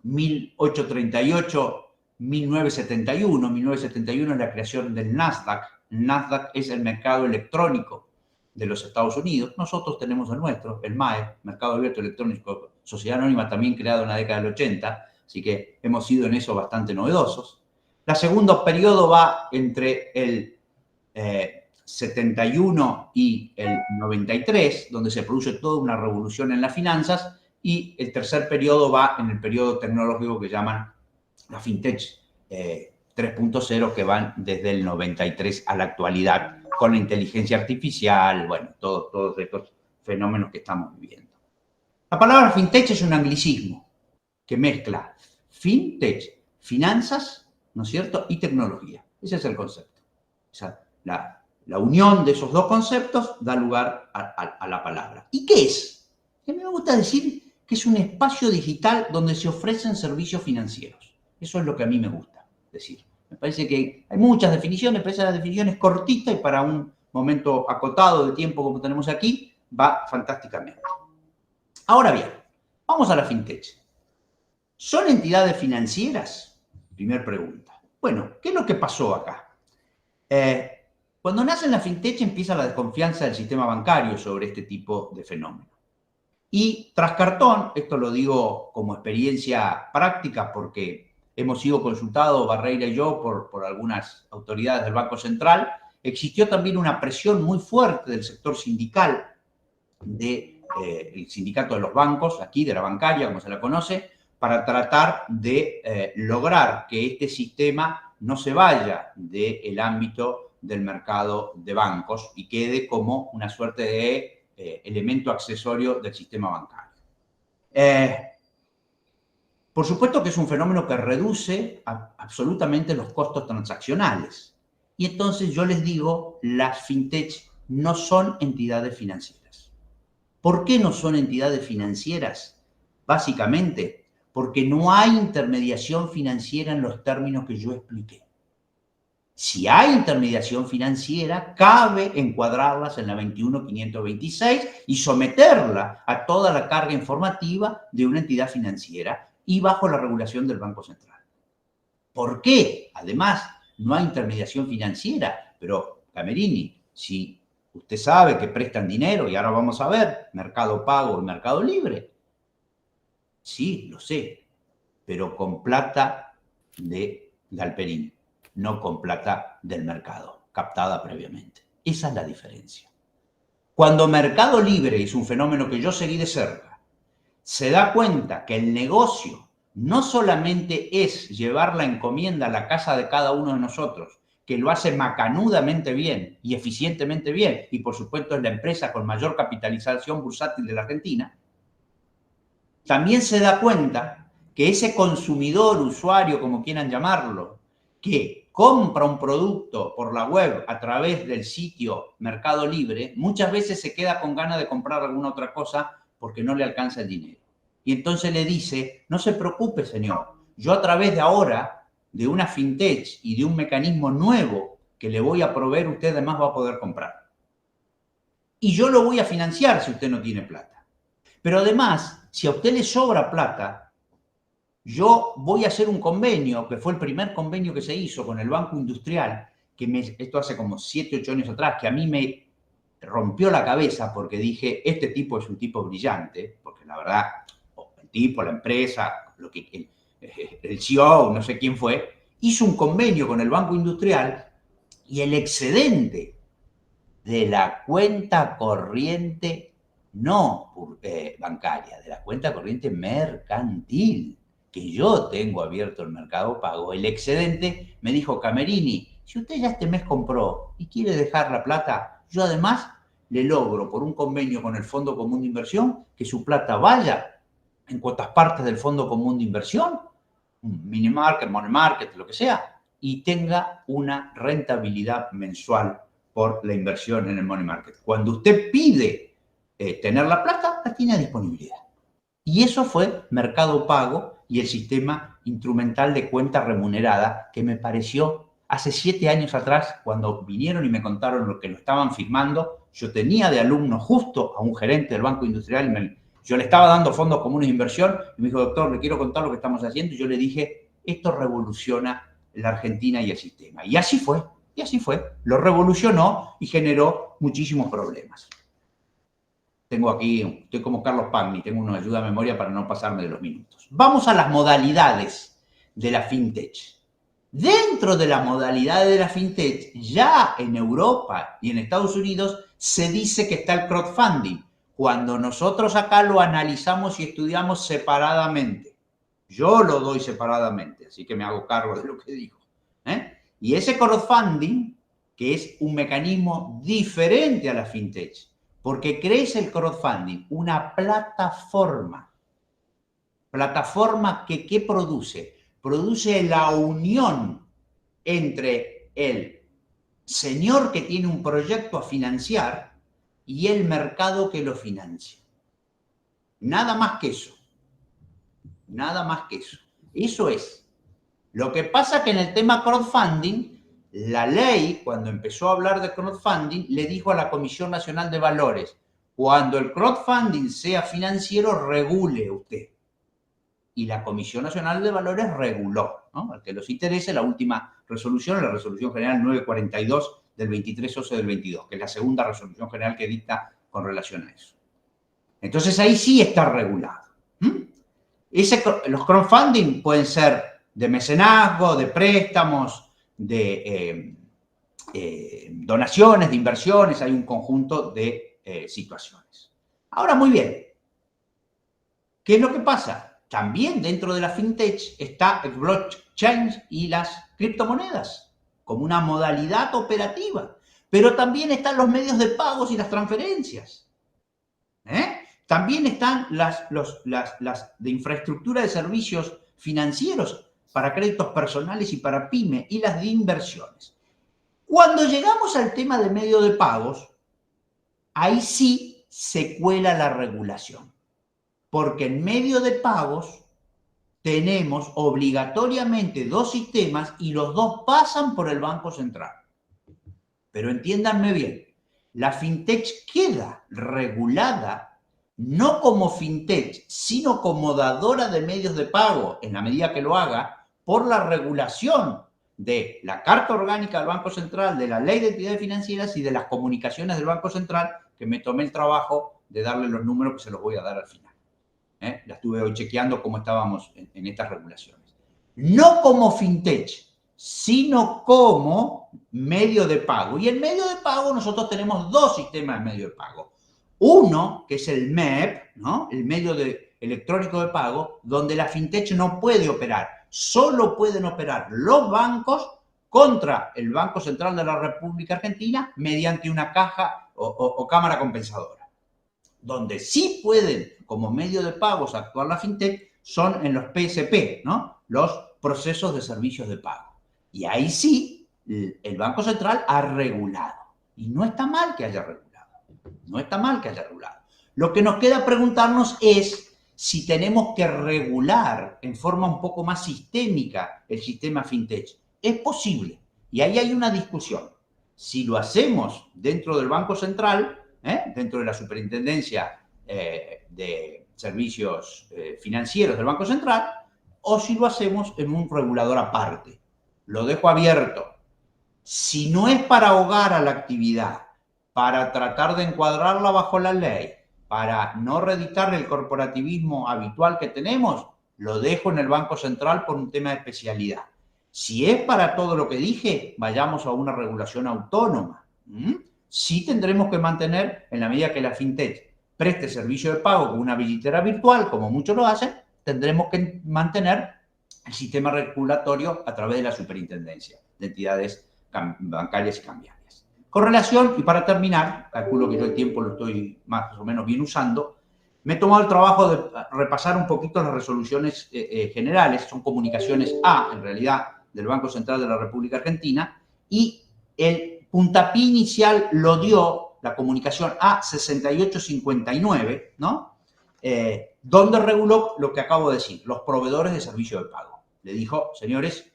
1838, 1971. 1971 es la creación del Nasdaq. El Nasdaq es el mercado electrónico de los Estados Unidos. Nosotros tenemos el nuestro, el MAE, Mercado Abierto Electrónico, Sociedad Anónima, también creado en la década del 80, así que hemos sido en eso bastante novedosos. El segundo periodo va entre el 71 y el 93, donde se produce toda una revolución en las finanzas, y el tercer periodo va en el periodo tecnológico que llaman la fintech 3.0, que van desde el 93 a la actualidad, con la inteligencia artificial, bueno, todos estos fenómenos que estamos viviendo. La palabra fintech es un anglicismo que mezcla fintech, finanzas, ¿no es cierto?, y tecnología. Ese es el concepto. O sea, la unión de esos dos conceptos da lugar a la palabra. ¿Y qué es? A mí me gusta decir que es un espacio digital donde se ofrecen servicios financieros. Eso es lo que a mí me gusta decir. Me parece que hay muchas definiciones, pero esa definición es cortita y para un momento acotado de tiempo como tenemos aquí, va fantásticamente. Ahora bien, vamos a la fintech. ¿Son entidades financieras? Primera pregunta. Bueno, ¿qué es lo que pasó acá? Cuando nace la fintech empieza la desconfianza del sistema bancario sobre este tipo de fenómenos. Y tras cartón, esto lo digo como experiencia práctica porque hemos sido consultados, Barreira y yo, por algunas autoridades del Banco Central, existió también una presión muy fuerte del sector sindical, del sindicato de los bancos, aquí de la bancaria, como se la conoce, para tratar de lograr que este sistema no se vaya del ámbito del mercado de bancos y quede como una suerte de elemento accesorio del sistema bancario. Por supuesto que es un fenómeno que reduce absolutamente los costos transaccionales. Y entonces yo les digo, las fintech no son entidades financieras. ¿Por qué no son entidades financieras? Básicamente, porque no hay intermediación financiera en los términos que yo expliqué. Si hay intermediación financiera, cabe encuadrarlas en la 21.526 y someterla a toda la carga informativa de una entidad financiera y bajo la regulación del Banco Central. ¿Por qué? Además, no hay intermediación financiera, pero Camerini, si usted sabe que prestan dinero, y ahora vamos a ver, Mercado Pago y Mercado Libre, sí, lo sé, pero con plata de Galperín, no con plata del mercado, captada previamente. Esa es la diferencia. Cuando Mercado Libre, es un fenómeno que yo seguí de cerca, se da cuenta que el negocio no solamente es llevar la encomienda a la casa de cada uno de nosotros, que lo hace macanudamente bien y eficientemente bien, y por supuesto es la empresa con mayor capitalización bursátil de la Argentina, también se da cuenta que ese consumidor, usuario, como quieran llamarlo, que compra un producto por la web a través del sitio Mercado Libre, muchas veces se queda con ganas de comprar alguna otra cosa porque no le alcanza el dinero. Y entonces le dice, no se preocupe, señor, yo a través de ahora, de una fintech y de un mecanismo nuevo que le voy a proveer, usted además va a poder comprar. Y yo lo voy a financiar si usted no tiene plata. Pero además, si a usted le sobra plata, yo voy a hacer un convenio, que fue el primer convenio que se hizo con el Banco Industrial, esto hace como 7, 8 años atrás, que a mí me rompió la cabeza porque dije, este tipo es un tipo brillante, porque la verdad, el tipo, la empresa, el CEO, no sé quién fue, hizo un convenio con el Banco Industrial y el excedente de la cuenta corriente, no bancaria, de la cuenta corriente mercantil, que yo tengo abierto el Mercado Pago, el excedente, me dijo Camerini, si usted ya este mes compró y quiere dejar la plata, yo además le logro por un convenio con el Fondo Común de Inversión que su plata vaya en cuotas partes del Fondo Común de Inversión, un mini market, money market, lo que sea, y tenga una rentabilidad mensual por la inversión en el money market. Cuando usted pide tener la plata, la tiene a disponibilidad. Y eso fue Mercado Pago y el sistema instrumental de cuenta remunerada que me pareció hace 7 años atrás, cuando vinieron y me contaron lo que lo estaban firmando. Yo tenía de alumno justo a un gerente del Banco Industrial, yo le estaba dando fondos comunes de inversión y me dijo, doctor, le quiero contar lo que estamos haciendo. Y yo le dije, esto revoluciona la Argentina y el sistema. Y así fue. Y así fue. Lo revolucionó y generó muchísimos problemas. Tengo aquí, estoy como Carlos Pagni, tengo una ayuda a memoria para no pasarme de los minutos. Vamos a las modalidades de la fintech. Dentro de las modalidades de la fintech, ya en Europa y en Estados Unidos se dice que está el crowdfunding, cuando nosotros acá lo analizamos y estudiamos separadamente. Yo lo doy separadamente, así que me hago cargo de lo que digo. Y ese crowdfunding, que es un mecanismo diferente a la fintech, porque crece el crowdfunding, una plataforma que ¿qué produce? Produce la unión entre el señor que tiene un proyecto a financiar y el mercado que lo financia. Nada más que eso. Nada más que eso. Eso es. Lo que pasa que en el tema crowdfunding, la ley, cuando empezó a hablar de crowdfunding, le dijo a la Comisión Nacional de Valores, cuando el crowdfunding sea financiero, regule usted. Y la Comisión Nacional de Valores reguló, ¿no? Al que los interese, la última resolución, la Resolución General 942 del 23/11 del 22, que es la segunda resolución general que dicta con relación a eso. Entonces ahí sí está regulado. Los crowdfunding pueden ser de mecenazgo, de préstamos, de donaciones, de inversiones, hay un conjunto de situaciones. Ahora, muy bien, ¿qué es lo que pasa? También dentro de la fintech está el blockchain y las criptomonedas como una modalidad operativa, pero también están los medios de pagos y las transferencias. También están las de infraestructura de servicios financieros para créditos personales y para pyme, y las de inversiones. Cuando llegamos al tema de medio de pagos, ahí sí se cuela la regulación, porque en medio de pagos tenemos obligatoriamente 2 sistemas y los 2 pasan por el Banco Central. Pero entiéndanme bien, la fintech queda regulada no como fintech, sino como dadora de medios de pago, en la medida que lo haga, por la regulación de la Carta Orgánica del Banco Central, de la Ley de Entidades Financieras y de las comunicaciones del Banco Central, que me tomé el trabajo de darle los números que se los voy a dar al final. La estuve hoy chequeando cómo estábamos en estas regulaciones. No como fintech, sino como medio de pago. Y en medio de pago nosotros tenemos 2 sistemas de medio de pago. Uno, que es el MEP, ¿no? El medio electrónico de pago, donde la fintech no puede operar. Solo pueden operar los bancos contra el Banco Central de la República Argentina mediante una caja o cámara compensadora. Donde sí pueden, como medio de pagos, actuar la fintech son en los PSP, ¿no? Los procesos de servicios de pago. Y ahí sí, el Banco Central ha regulado. Y no está mal que haya regulado. No está mal que haya regulado. Lo que nos queda preguntarnos es si tenemos que regular en forma un poco más sistémica el sistema fintech. Es posible. Y ahí hay una discusión. Si lo hacemos dentro del Banco Central, dentro de la Superintendencia de Servicios Financieros del Banco Central, o si lo hacemos en un regulador aparte. Lo dejo abierto. Si no es para ahogar a la actividad, para tratar de encuadrarla bajo la ley, para no reeditar el corporativismo habitual que tenemos, lo dejo en el Banco Central por un tema de especialidad. Si es para todo lo que dije, vayamos a una regulación autónoma. Sí tendremos que mantener, en la medida que la fintech preste servicio de pago con una billetera virtual, como muchos lo hacen, tendremos que mantener el sistema regulatorio a través de la Superintendencia de Entidades Bancarias y Cambiarias. Con relación, y para terminar, calculo que yo el tiempo lo estoy más o menos bien usando, me he tomado el trabajo de repasar un poquito las resoluciones generales, son comunicaciones A, en realidad, del Banco Central de la República Argentina, y el puntapié inicial lo dio la comunicación A6859, ¿no? Donde reguló lo que acabo de decir, los proveedores de servicio de pago. Le dijo, señores,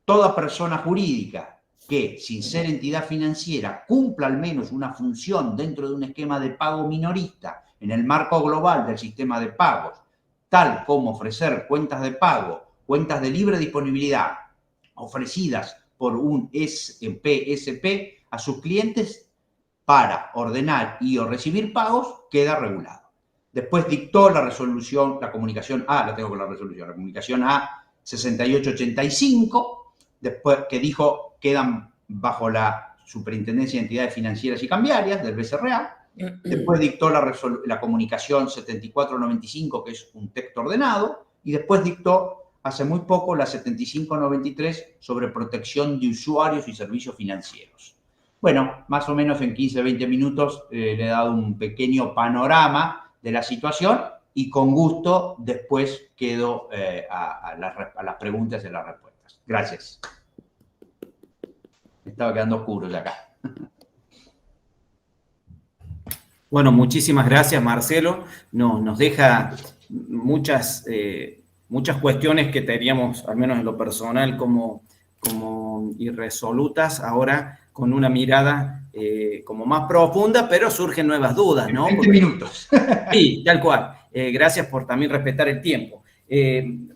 toda persona jurídica que, sin ser entidad financiera, cumpla al menos una función dentro de un esquema de pago minorista en el marco global del sistema de pagos, tal como ofrecer cuentas de pago, cuentas de libre disponibilidad ofrecidas por un PSP a sus clientes para ordenar y o recibir pagos, queda regulado. Después dictó la resolución, la comunicación A, la tengo con la resolución, la comunicación A6885, después que dijo quedan bajo la Superintendencia de Entidades Financieras y Cambiarias del BCRA. Después dictó la comunicación 7495, que es un texto ordenado, y después dictó hace muy poco la 7593 sobre protección de usuarios y servicios financieros. Bueno, más o menos en 15-20 minutos le he dado un pequeño panorama de la situación y con gusto después quedo a las preguntas y a las respuestas. Gracias. Me estaba quedando oscuro ya acá. Bueno, muchísimas gracias, Marcelo. Nos deja muchas cuestiones que teníamos, al menos en lo personal, como irresolutas, ahora con una mirada como más profunda, pero surgen nuevas dudas, ¿no? 20 minutos. Sí, tal cual. Gracias por también respetar el tiempo.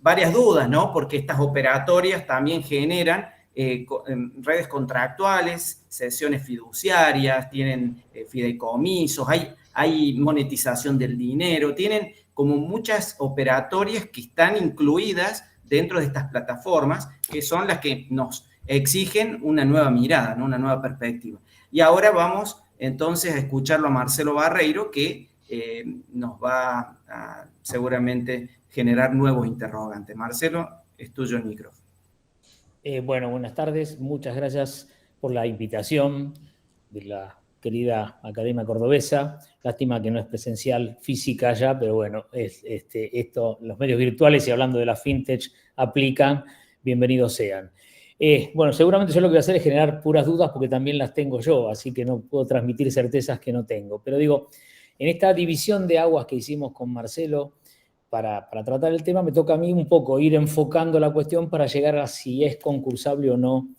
Varias dudas, ¿no? Porque estas operatorias también generan redes contractuales, sesiones fiduciarias, tienen fideicomisos, hay monetización del dinero, tienen como muchas operatorias que están incluidas dentro de estas plataformas, que son las que nos exigen una nueva mirada, ¿no? Una nueva perspectiva. Y ahora vamos entonces a escucharlo a Marcelo Barreiro, que nos va a seguramente generar nuevos interrogantes. Marcelo, es tuyo el micrófono. Bueno, buenas tardes. Muchas gracias por la invitación de la querida Academia Cordobesa. Lástima que no es presencial física ya, pero bueno, esto, los medios virtuales y hablando de la fintech aplican, bienvenidos sean. Bueno, seguramente yo lo que voy a hacer es generar puras dudas porque también las tengo yo, así que no puedo transmitir certezas que no tengo. Pero digo, en esta división de aguas que hicimos con Marcelo para tratar el tema, me toca a mí un poco ir enfocando la cuestión para llegar a si es concursable o no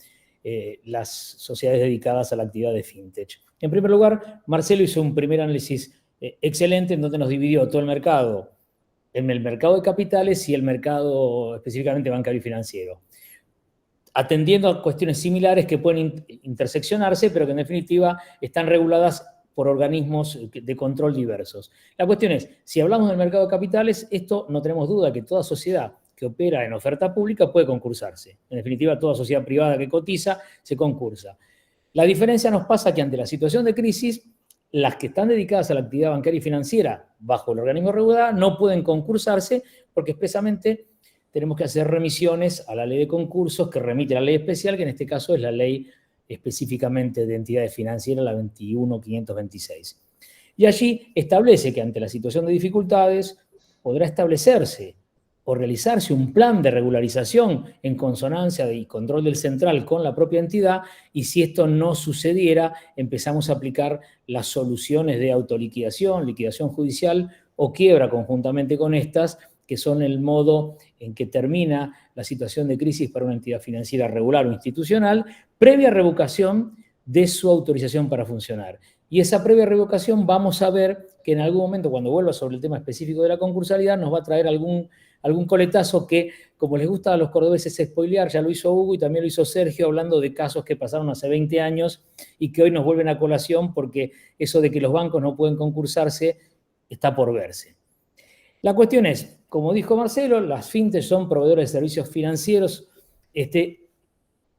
las sociedades dedicadas a la actividad de fintech. En primer lugar, Marcelo hizo un primer análisis excelente en donde nos dividió todo el mercado en el mercado de capitales y el mercado específicamente bancario y financiero, atendiendo a cuestiones similares que pueden interseccionarse, pero que en definitiva están reguladas por organismos de control diversos. La cuestión es, si hablamos del mercado de capitales, esto no tenemos duda que toda sociedad que opera en oferta pública puede concursarse. En definitiva, toda sociedad privada que cotiza se concursa. La diferencia nos pasa que ante la situación de crisis, las que están dedicadas a la actividad bancaria y financiera bajo el organismo regular no pueden concursarse porque expresamente tenemos que hacer remisiones a la ley de concursos que remite la ley especial, que en este caso es la ley específicamente de entidades financieras, la 21.526. Y allí establece que ante la situación de dificultades podrá establecerse o realizarse un plan de regularización en consonancia y control del central con la propia entidad, y si esto no sucediera, empezamos a aplicar las soluciones de autoliquidación, liquidación judicial o quiebra conjuntamente con estas, que son el modo en que termina la situación de crisis para una entidad financiera regular o institucional, previa revocación de su autorización para funcionar. Y esa previa revocación vamos a ver que en algún momento, cuando vuelva sobre el tema específico de la concursalidad, nos va a traer algún coletazo que, como les gusta a los cordobeses spoilear, ya lo hizo Hugo y también lo hizo Sergio, hablando de casos que pasaron hace 20 años y que hoy nos vuelven a colación porque eso de que los bancos no pueden concursarse está por verse. La cuestión es, como dijo Marcelo, las fintech son proveedores de servicios financieros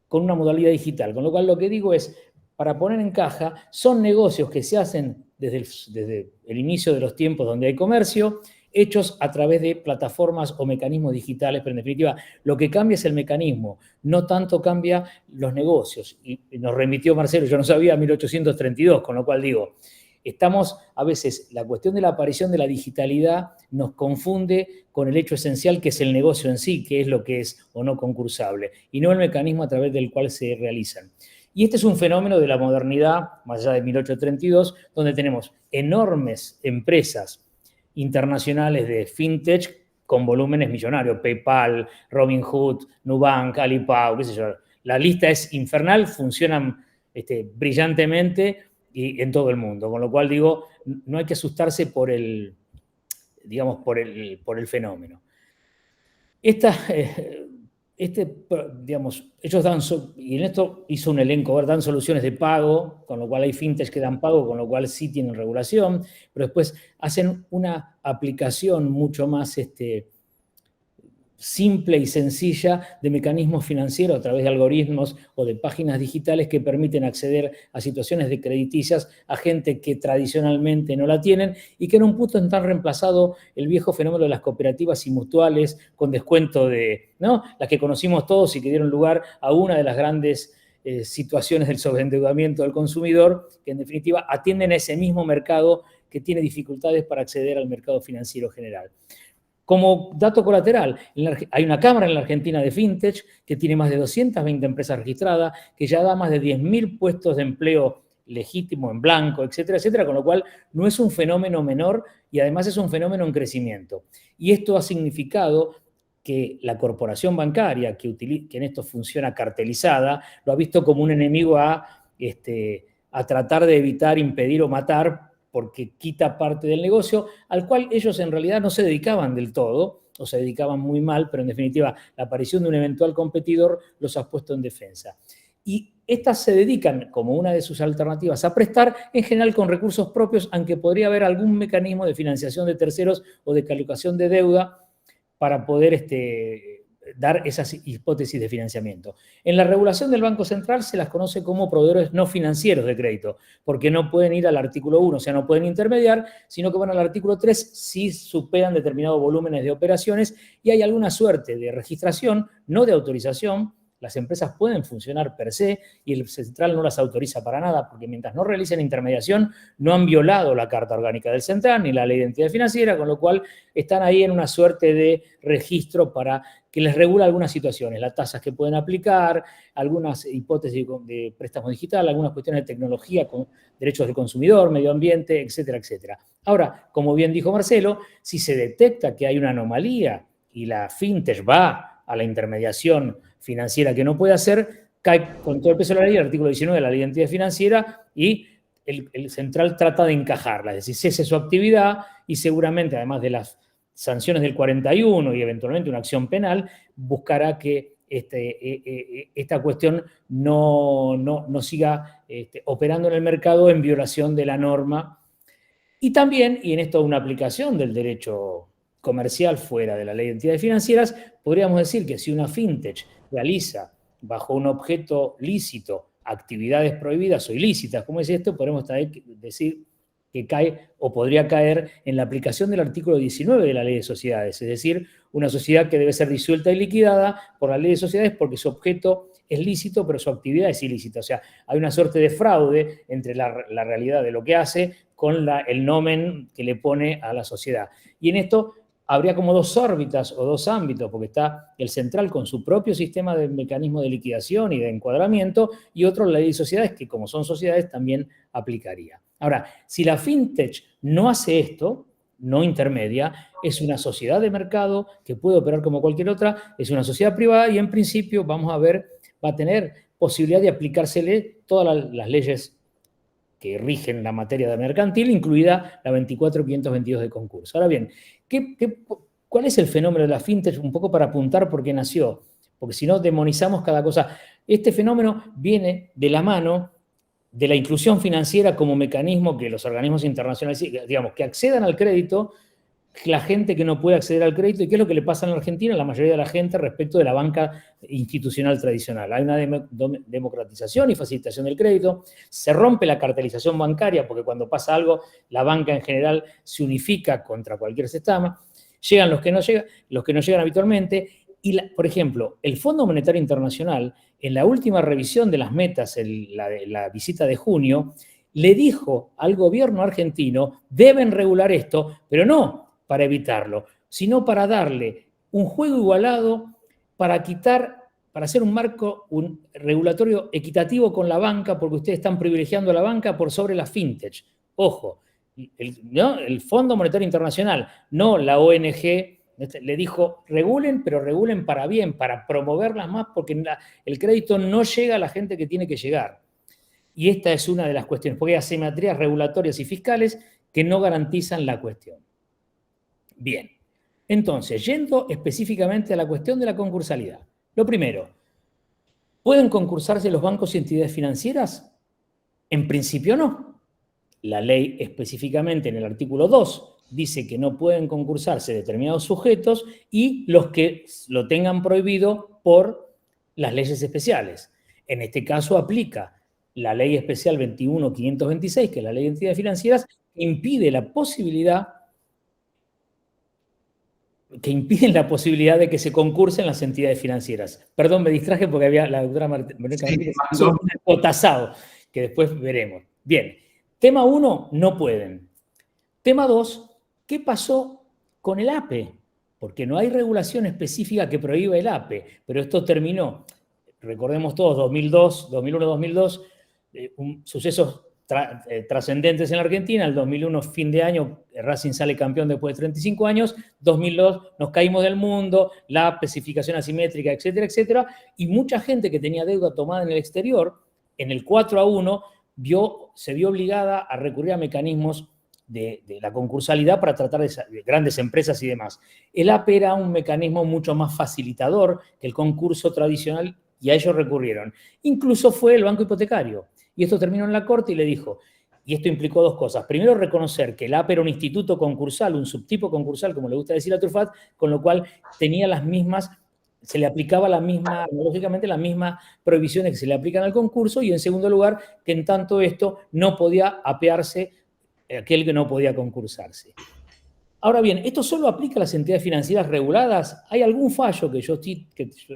con una modalidad digital, con lo cual lo que digo es, para poner en caja, son negocios que se hacen desde el inicio de los tiempos donde hay comercio, hechos a través de plataformas o mecanismos digitales, pero en definitiva lo que cambia es el mecanismo, no tanto cambia los negocios. Y nos remitió Marcelo, yo no sabía, 1832, con lo cual digo, estamos a veces, la cuestión de la aparición de la digitalidad nos confunde con el hecho esencial que es el negocio en sí, que es lo que es o no concursable, y no el mecanismo a través del cual se realizan. Y este es un fenómeno de la modernidad, más allá de 1832, donde tenemos enormes empresas internacionales de fintech con volúmenes millonarios, PayPal, Robinhood, Nubank, Alipay, qué sé yo. La lista es infernal, funcionan brillantemente y en todo el mundo, con lo cual digo, no hay que asustarse por el fenómeno. Ellos dan, y en esto hizo un elenco, dan soluciones de pago, con lo cual hay fintechs que dan pago, con lo cual sí tienen regulación, pero después hacen una aplicación mucho más simple y sencilla de mecanismos financieros a través de algoritmos o de páginas digitales que permiten acceder a situaciones de crediticias a gente que tradicionalmente no la tienen y que en un punto han reemplazado el viejo fenómeno de las cooperativas y mutuales con descuento ¿no? Las que conocimos todos y que dieron lugar a una de las grandes situaciones del sobreendeudamiento del consumidor, que en definitiva atienden a ese mismo mercado que tiene dificultades para acceder al mercado financiero general. Como dato colateral, hay una cámara en la Argentina de fintech que tiene más de 220 empresas registradas, que ya da más de 10.000 puestos de empleo legítimo en blanco, etcétera, etcétera, con lo cual no es un fenómeno menor y además es un fenómeno en crecimiento. Y esto ha significado que la corporación bancaria, que en esto funciona cartelizada, lo ha visto como un enemigo a tratar de evitar, impedir o matar, porque quita parte del negocio, al cual ellos en realidad no se dedicaban del todo, o se dedicaban muy mal, pero en definitiva la aparición de un eventual competidor los ha puesto en defensa. Y estas se dedican, como una de sus alternativas, a prestar, en general con recursos propios, aunque podría haber algún mecanismo de financiación de terceros o de colocación de deuda para poder dar esas hipótesis de financiamiento. En la regulación del Banco Central se las conoce como proveedores no financieros de crédito, porque no pueden ir al artículo 1, o sea, no pueden intermediar, sino que van al artículo 3 si superan determinados volúmenes de operaciones y hay alguna suerte de registración, no de autorización. Las empresas pueden funcionar per se y el central no las autoriza para nada, porque mientras no realicen intermediación no han violado la Carta Orgánica del Central ni la Ley de Entidad Financiera, con lo cual están ahí en una suerte de registro para que les regula algunas situaciones, las tasas que pueden aplicar, algunas hipótesis de préstamo digital, algunas cuestiones de tecnología con derechos del consumidor, medio ambiente, etcétera, etcétera. Ahora, como bien dijo Marcelo, si se detecta que hay una anomalía y la fintech va a la intermediación financiera que no puede hacer, cae con todo el peso de la ley, el artículo 19 de la Ley de Entidad Financiera, y el central trata de encajarla, es decir, cese su actividad y seguramente, además de las sanciones del 41 y eventualmente una acción penal, buscará que esta cuestión no siga operando en el mercado en violación de la norma. Y también, y en esto una aplicación del derecho comercial fuera de la Ley de Entidades Financieras, podríamos decir que si una fintech realiza bajo un objeto lícito actividades prohibidas o ilícitas, como es esto, podemos decir que cae o podría caer en la aplicación del artículo 19 de la Ley de Sociedades, es decir, una sociedad que debe ser disuelta y liquidada por la Ley de Sociedades porque su objeto es lícito, pero su actividad es ilícita. O sea, hay una suerte de fraude entre la realidad de lo que hace con el nomen que le pone a la sociedad. Y en esto habría como dos órbitas o dos ámbitos, porque está el central con su propio sistema de mecanismo de liquidación y de encuadramiento, y otro la ley de sociedades, que como son sociedades también aplicaría. Ahora, si la fintech no hace esto, no intermedia, es una sociedad de mercado que puede operar como cualquier otra, es una sociedad privada y en principio vamos a ver, va a tener posibilidad de aplicársele todas las leyes que rigen la materia de mercantil, incluida la 24.522 de concurso. Ahora bien, ¿cuál es el fenómeno de la fintech? Un poco para apuntar por qué nació, porque si no demonizamos cada cosa. Este fenómeno viene de la mano de la inclusión financiera como mecanismo que los organismos internacionales, digamos, que accedan al crédito, la gente que no puede acceder al crédito, y qué es lo que le pasa en la Argentina a la mayoría de la gente respecto de la banca institucional tradicional. Hay una democratización y facilitación del crédito, se rompe la cartelización bancaria, porque cuando pasa algo, la banca en general se unifica contra cualquier sistema, llegan los que no llegan habitualmente, y por ejemplo, el Fondo Monetario Internacional, en la última revisión de las metas, la visita de junio, le dijo al gobierno argentino, deben regular esto, pero no para evitarlo, sino para darle un juego igualado, para hacer un marco regulatorio equitativo con la banca, porque ustedes están privilegiando a la banca por sobre la fintech. Ojo, el Fondo Monetario Internacional, no la ONG, le dijo, regulen, pero regulen para bien, para promoverlas más, porque el crédito no llega a la gente que tiene que llegar. Y esta es una de las cuestiones, porque hay asimetrías regulatorias y fiscales que no garantizan la cuestión. Bien, entonces, yendo específicamente a la cuestión de la concursalidad. Lo primero, ¿pueden concursarse los bancos y entidades financieras? En principio no. La ley específicamente en el artículo 2 dice que no pueden concursarse determinados sujetos y los que lo tengan prohibido por las leyes especiales. En este caso aplica la ley especial 21.526, que es la ley de entidades financieras, que impiden la posibilidad de que se concursen las entidades financieras. Perdón, me distraje porque había la doctora Verónica Martínez tasado, que después veremos. Bien, tema 1, no pueden. Tema 2, ¿qué pasó con el APE? Porque no hay regulación específica que prohíba el APE, pero esto terminó, recordemos todos, 2001-2002, sucesos trascendentes en la Argentina. El 2001, fin de año, Racing sale campeón después de 35 años. 2002, nos caímos del mundo, la especificación asimétrica, etcétera, etcétera. Y mucha gente que tenía deuda tomada en el exterior, en el 4-1, se vio obligada a recurrir a mecanismos de la concursalidad para tratar de grandes empresas y demás. El APE era un mecanismo mucho más facilitador que el concurso tradicional y a ellos recurrieron. Incluso fue el banco hipotecario. Y esto terminó en la Corte y le dijo, y esto implicó dos cosas. Primero, reconocer que el APE era un instituto concursal, un subtipo concursal, como le gusta decir a Truffat, con lo cual tenía las mismas, se le aplicaba lógicamente las mismas prohibiciones que se le aplican al concurso, y en segundo lugar, que en tanto esto no podía apearse aquel que no podía concursarse. Ahora bien, ¿esto solo aplica a las entidades financieras reguladas? Hay algún fallo que yo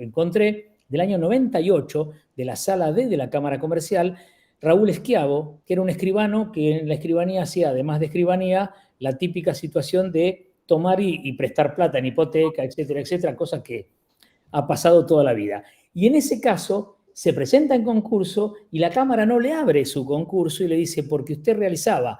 encontré del año 98 de la Sala D de la Cámara Comercial, Raúl Schiavo, que era un escribano que en la escribanía hacía, además de escribanía, la típica situación de tomar y prestar plata en hipoteca, etcétera, etcétera, cosa que ha pasado toda la vida. Y en ese caso se presenta en concurso y la Cámara no le abre su concurso y le dice, porque usted realizaba,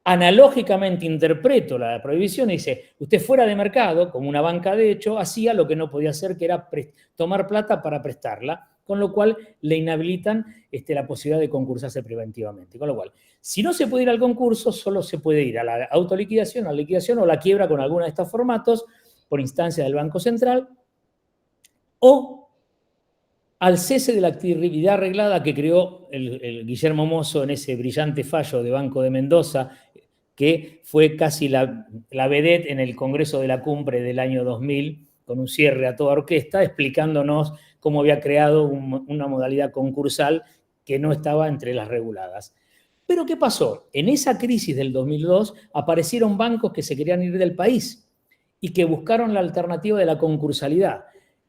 analógicamente interpreto la prohibición y dice, usted fuera de mercado, como una banca de hecho, hacía lo que no podía hacer, que era tomar plata para prestarla, con lo cual le inhabilitan la posibilidad de concursarse preventivamente. Con lo cual, si no se puede ir al concurso, solo se puede ir a la autoliquidación, a la liquidación o la quiebra con alguno de estos formatos, por instancia del Banco Central, o al cese de la actividad arreglada que creó el Guillermo Mozo en ese brillante fallo de Banco de Mendoza, que fue casi la vedette en el Congreso de la Cumbre del año 2000, con un cierre a toda orquesta, explicándonos cómo había creado una modalidad concursal que no estaba entre las reguladas. Pero ¿qué pasó? En esa crisis del 2002 aparecieron bancos que se querían ir del país y que buscaron la alternativa de la concursalidad.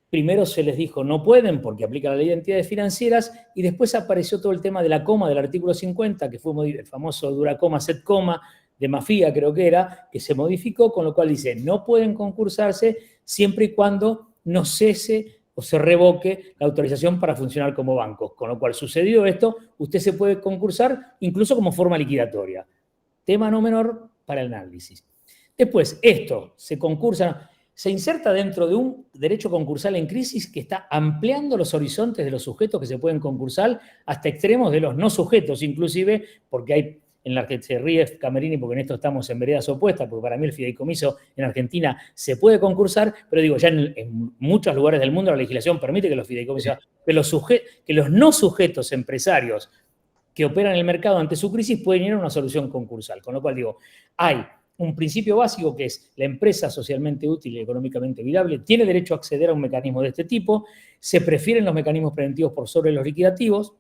Primero se les dijo no pueden porque aplica la ley de entidades financieras y después apareció todo el tema de la coma del artículo 50, que fue el famoso dura coma, set coma, de Mafia, creo que era, que se modificó, con lo cual dice, no pueden concursarse siempre y cuando no cese o se revoque la autorización para funcionar como bancos. Con lo cual, sucedido esto, usted se puede concursar incluso como forma liquidatoria. Tema no menor para el análisis. Después, esto se concursa, se inserta dentro de un derecho concursal en crisis que está ampliando los horizontes de los sujetos que se pueden concursar hasta extremos de los no sujetos, inclusive, porque hay, en la que se ríe Camerini porque en esto estamos en veredas opuestas, porque para mí el fideicomiso en Argentina se puede concursar, pero digo, ya en muchos lugares del mundo la legislación permite que los fideicomisos, que los no sujetos empresarios que operan en el mercado ante su crisis pueden ir a una solución concursal. Con lo cual digo, hay un principio básico que es la empresa socialmente útil y económicamente viable tiene derecho a acceder a un mecanismo de este tipo, se prefieren los mecanismos preventivos por sobre los liquidativos.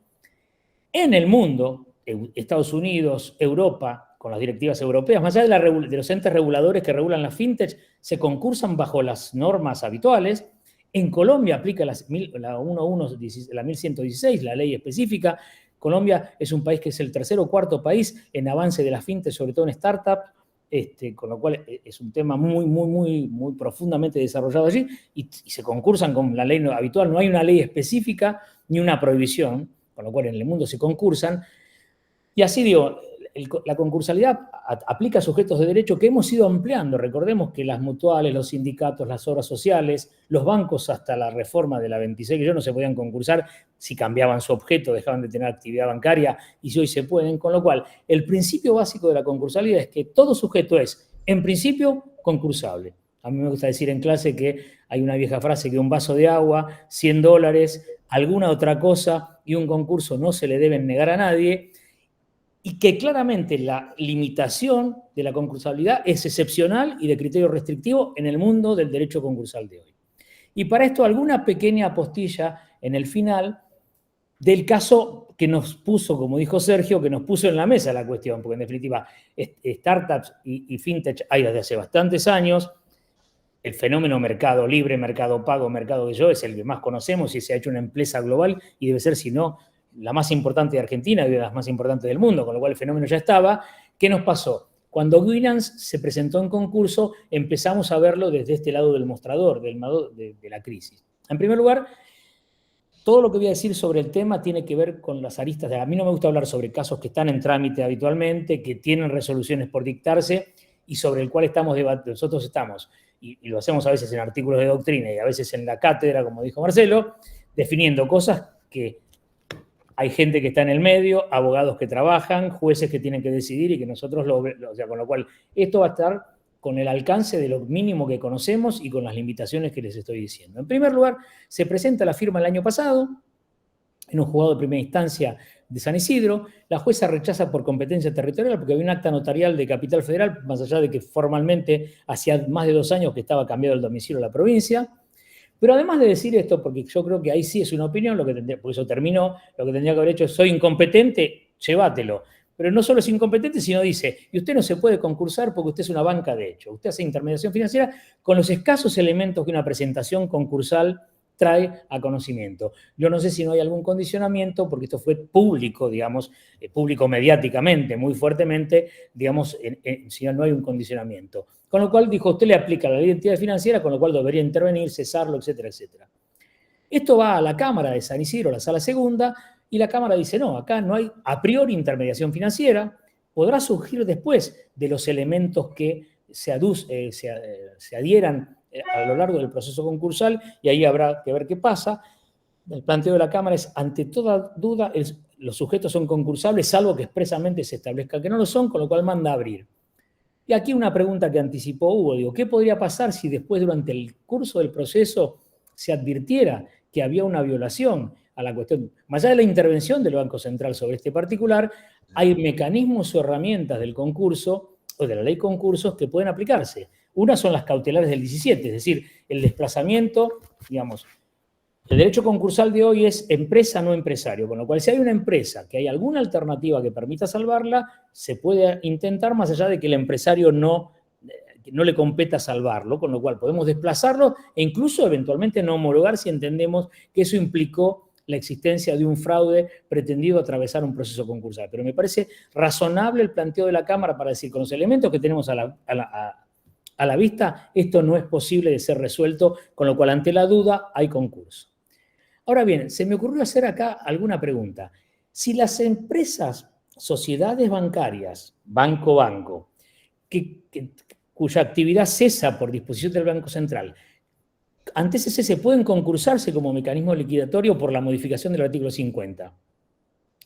En el mundo, Estados Unidos, Europa, con las directivas europeas, más allá de los entes reguladores que regulan las fintech, se concursan bajo las normas habituales. En Colombia aplica la 1116, la ley específica. Colombia es un país que es el tercer o cuarto país en avance de las fintech, sobre todo en startup, con lo cual es un tema muy profundamente desarrollado allí y se concursan con la ley habitual. No hay una ley específica ni una prohibición, con lo cual en el mundo se concursan. Y así digo, la concursalidad aplica a sujetos de derecho que hemos ido ampliando. Recordemos que las mutuales, los sindicatos, las obras sociales, los bancos hasta la reforma de la 26, que yo no se podían concursar si cambiaban su objeto, dejaban de tener actividad bancaria y si hoy se pueden. Con lo cual, el principio básico de la concursalidad es que todo sujeto es, en principio, concursable. A mí me gusta decir en clase que hay una vieja frase que un vaso de agua, $100, alguna otra cosa y un concurso no se le deben negar a nadie. Y que claramente la limitación de la concursabilidad es excepcional y de criterio restrictivo en el mundo del derecho concursal de hoy. Y para esto alguna pequeña apostilla en el final del caso que nos puso, como dijo Sergio, que nos puso en la mesa la cuestión, porque en definitiva startups y fintech hay desde hace bastantes años. El fenómeno mercado libre, mercado pago, mercado que yo es el que más conocemos y se ha hecho una empresa global y debe ser, si no, la más importante de Argentina y de las más importantes del mundo, con lo cual el fenómeno ya estaba. ¿Qué nos pasó? Cuando Winans se presentó en concurso, empezamos a verlo desde este lado del mostrador, de la crisis. En primer lugar, todo lo que voy a decir sobre el tema tiene que ver con las aristas. A mí no me gusta hablar sobre casos que están en trámite habitualmente, que tienen resoluciones por dictarse y sobre el cual estamos debatiendo. Nosotros estamos, y lo hacemos a veces en artículos de doctrina y a veces en la cátedra, como dijo Marcelo, definiendo cosas que hay gente que está en el medio, abogados que trabajan, jueces que tienen que decidir y que nosotros o sea, con lo cual esto va a estar con el alcance de lo mínimo que conocemos y con las limitaciones que les estoy diciendo. En primer lugar, se presenta la firma el año pasado en un juzgado de primera instancia de San Isidro. La jueza rechaza por competencia territorial porque había un acta notarial de Capital Federal, más allá de que formalmente hacía más de 2 años que estaba cambiado el domicilio de la provincia. Pero además de decir esto, porque yo creo que ahí sí es una opinión, por eso terminó, lo que tendría que haber hecho es, soy incompetente, llévatelo. Pero no solo es incompetente, sino dice, y usted no se puede concursar porque usted es una banca de hecho. Usted hace intermediación financiera con los escasos elementos que una presentación concursal trae a conocimiento. Yo no sé si no hay algún condicionamiento, porque esto fue público, digamos, público mediáticamente, muy fuertemente, digamos, si no hay un condicionamiento. Con lo cual, dijo, usted le aplica la ley de entidad financiera, con lo cual debería intervenir, cesarlo, etcétera, etcétera. Esto va a la Cámara de San Isidro, la Sala Segunda, y la Cámara dice, no, acá no hay a priori intermediación financiera, podrá surgir después de los elementos que se adhieran a lo largo del proceso concursal, y ahí habrá que ver qué pasa. El planteo de la Cámara es, ante toda duda, los sujetos son concursables, salvo que expresamente se establezca que no lo son, con lo cual manda a abrir. Y aquí una pregunta que anticipó Hugo, digo, ¿qué podría pasar si después durante el curso del proceso se advirtiera que había una violación a la cuestión? Más allá de la intervención del Banco Central sobre este particular, hay mecanismos o herramientas del concurso o de la ley concursos que pueden aplicarse. Una son las cautelares del 17, es decir, el desplazamiento, digamos. El derecho concursal de hoy es empresa, no empresario, con lo cual si hay una empresa que hay alguna alternativa que permita salvarla, se puede intentar más allá de que el empresario no le competa salvarlo, con lo cual podemos desplazarlo e incluso eventualmente no homologar si entendemos que eso implicó la existencia de un fraude pretendido atravesar un proceso concursal. Pero me parece razonable el planteo de la Cámara para decir, con los elementos que tenemos a la vista, esto no es posible de ser resuelto, con lo cual ante la duda hay concurso. Ahora bien, se me ocurrió hacer acá alguna pregunta. Si las empresas, sociedades bancarias, banco, cuya actividad cesa por disposición del Banco Central, ante ese cese pueden concursarse como mecanismo liquidatorio por la modificación del artículo 50.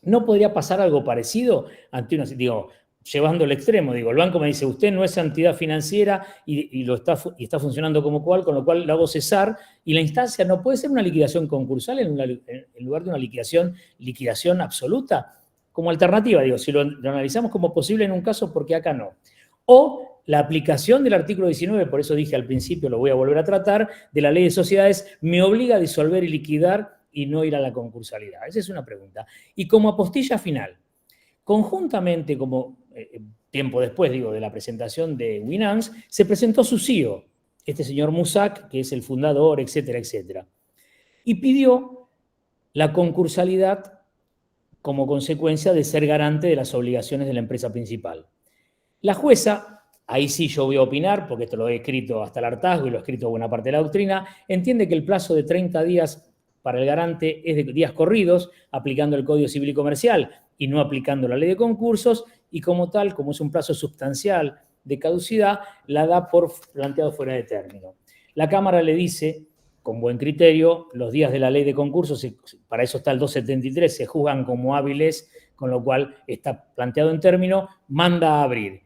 ¿No podría pasar algo parecido ante una, llevando al extremo? El banco me dice, usted no es entidad financiera y está funcionando como cual, con lo cual lo hago cesar, y la instancia no puede ser una liquidación concursal en lugar de una liquidación absoluta. Como alternativa, si lo analizamos como posible en un caso, ¿por qué acá no? O la aplicación del artículo 19, por eso dije al principio, lo voy a volver a tratar, de la ley de sociedades, me obliga a disolver y liquidar y no ir a la concursalidad. Esa es una pregunta. Y como apostilla final, conjuntamente, como tiempo después, de la presentación de Winans, se presentó su CEO, este señor Musak, que es el fundador, etcétera, etcétera. Y pidió la concursalidad como consecuencia de ser garante de las obligaciones de la empresa principal. La jueza, ahí sí yo voy a opinar, porque esto lo he escrito hasta el hartazgo y lo he escrito buena parte de la doctrina, entiende que el plazo de 30 días para el garante es de días corridos, aplicando el Código Civil y Comercial y no aplicando la ley de concursos, y como tal, como es un plazo sustancial de caducidad, la da por planteado fuera de término. La Cámara le dice, con buen criterio, los días de la ley de concursos, para eso está el 273, se juzgan como hábiles, con lo cual está planteado en término, manda a abrir.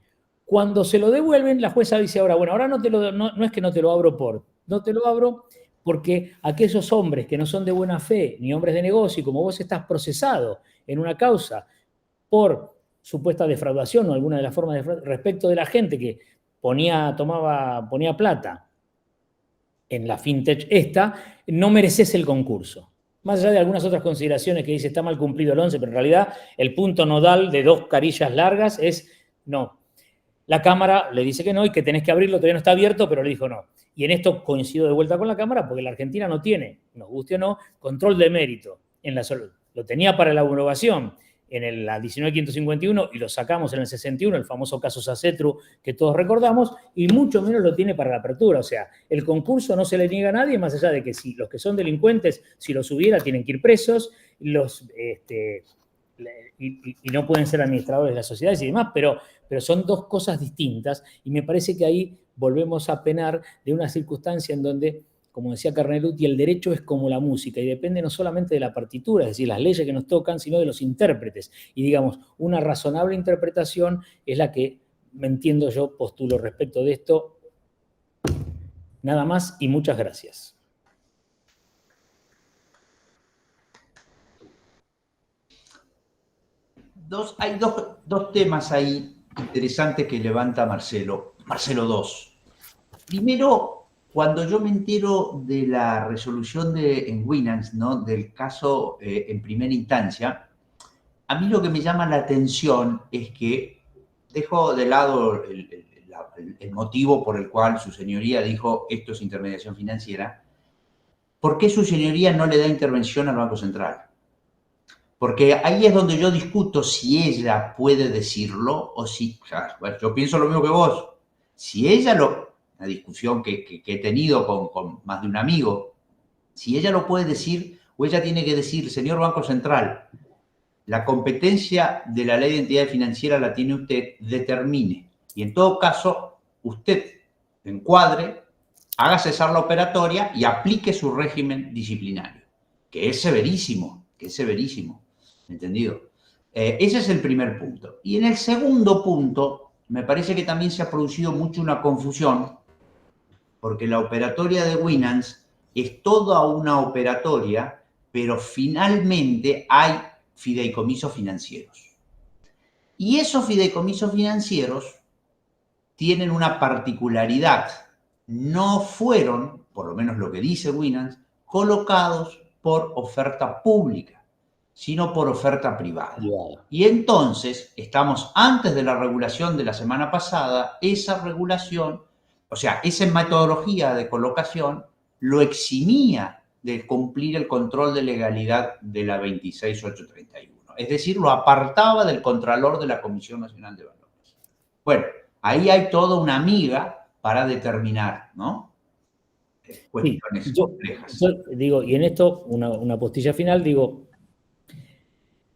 Cuando se lo devuelven, la jueza dice, ahora no es que no te lo abro no te lo abro porque aquellos hombres que no son de buena fe, ni hombres de negocio, y como vos estás procesado en una causa por supuesta defraudación o alguna de las formas de respecto de la gente que ponía plata en la fintech no mereces el concurso. Más allá de algunas otras consideraciones que dice está mal cumplido el 11, pero en realidad el punto nodal de 2 carillas largas es no. La Cámara le dice que no y que tenés que abrirlo, todavía no está abierto, pero le dijo no. Y en esto coincido de vuelta con la Cámara porque la Argentina no tiene, nos guste o no, control de mérito. Lo tenía para la homologación en la 19.551 y lo sacamos en el 61, el famoso caso Sacetru que todos recordamos, y mucho menos lo tiene para la apertura. O sea, el concurso no se le niega a nadie, más allá de que si los que son delincuentes, si los hubiera, tienen que ir presos, y no pueden ser administradores de las sociedades y demás, pero son dos cosas distintas, y me parece que ahí volvemos a penar de una circunstancia en donde, como decía Carneluti, el derecho es como la música y depende no solamente de la partitura, es decir, las leyes que nos tocan, sino de los intérpretes. Y digamos, una razonable interpretación es la que, me entiendo yo, postulo respecto de esto. Nada más y muchas gracias. Hay dos temas ahí interesantes que levanta Marcelo 2. Primero, cuando yo me entero de la resolución en Winans, ¿no?, del caso en primera instancia, a mí lo que me llama la atención es que dejo de lado el motivo por el cual su señoría dijo esto es intermediación financiera. ¿Por qué su señoría no le da intervención al Banco Central? Porque ahí es donde yo discuto si ella puede decirlo o si... Bueno, yo pienso lo mismo que vos. Si ella una discusión que he tenido con más de un amigo, si ella lo puede decir o ella tiene que decir, señor Banco Central, la competencia de la ley de entidades financieras la tiene usted, determine. Y en todo caso, usted encuadre, haga cesar la operatoria y aplique su régimen disciplinario, que es severísimo, ¿entendido? Ese es el primer punto. Y en el segundo punto, me parece que también se ha producido mucho una confusión, porque la operatoria de Winans es toda una operatoria, pero finalmente hay fideicomisos financieros. Y esos fideicomisos financieros tienen una particularidad. No fueron, por lo menos lo que dice Winans, colocados por oferta pública, sino por oferta privada. Y entonces, estamos antes de la regulación de la semana pasada, esa regulación, o sea, esa metodología de colocación lo eximía de cumplir el control de legalidad de la 26831. Es decir, lo apartaba del Contralor de la Comisión Nacional de Valores. Bueno, ahí hay toda una miga para determinar, ¿no? Cuestiones complejas. Yo digo, y en esto, una postilla final, digo,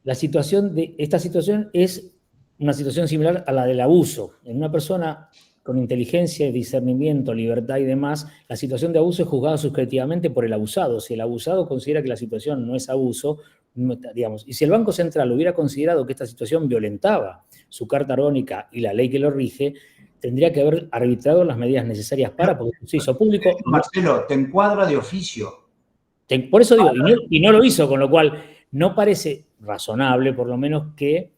esta situación es una situación similar a la del abuso. En una persona con inteligencia, discernimiento, libertad y demás, la situación de abuso es juzgada subjetivamente por el abusado. Si el abusado considera que la situación no es abuso, digamos, y si el Banco Central hubiera considerado que esta situación violentaba su carta orgánica y la ley que lo rige, tendría que haber arbitrado las medidas necesarias porque se hizo público. Marcelo, te encuadra de oficio. Por eso digo, y no lo hizo, con lo cual no parece razonable, por lo menos, que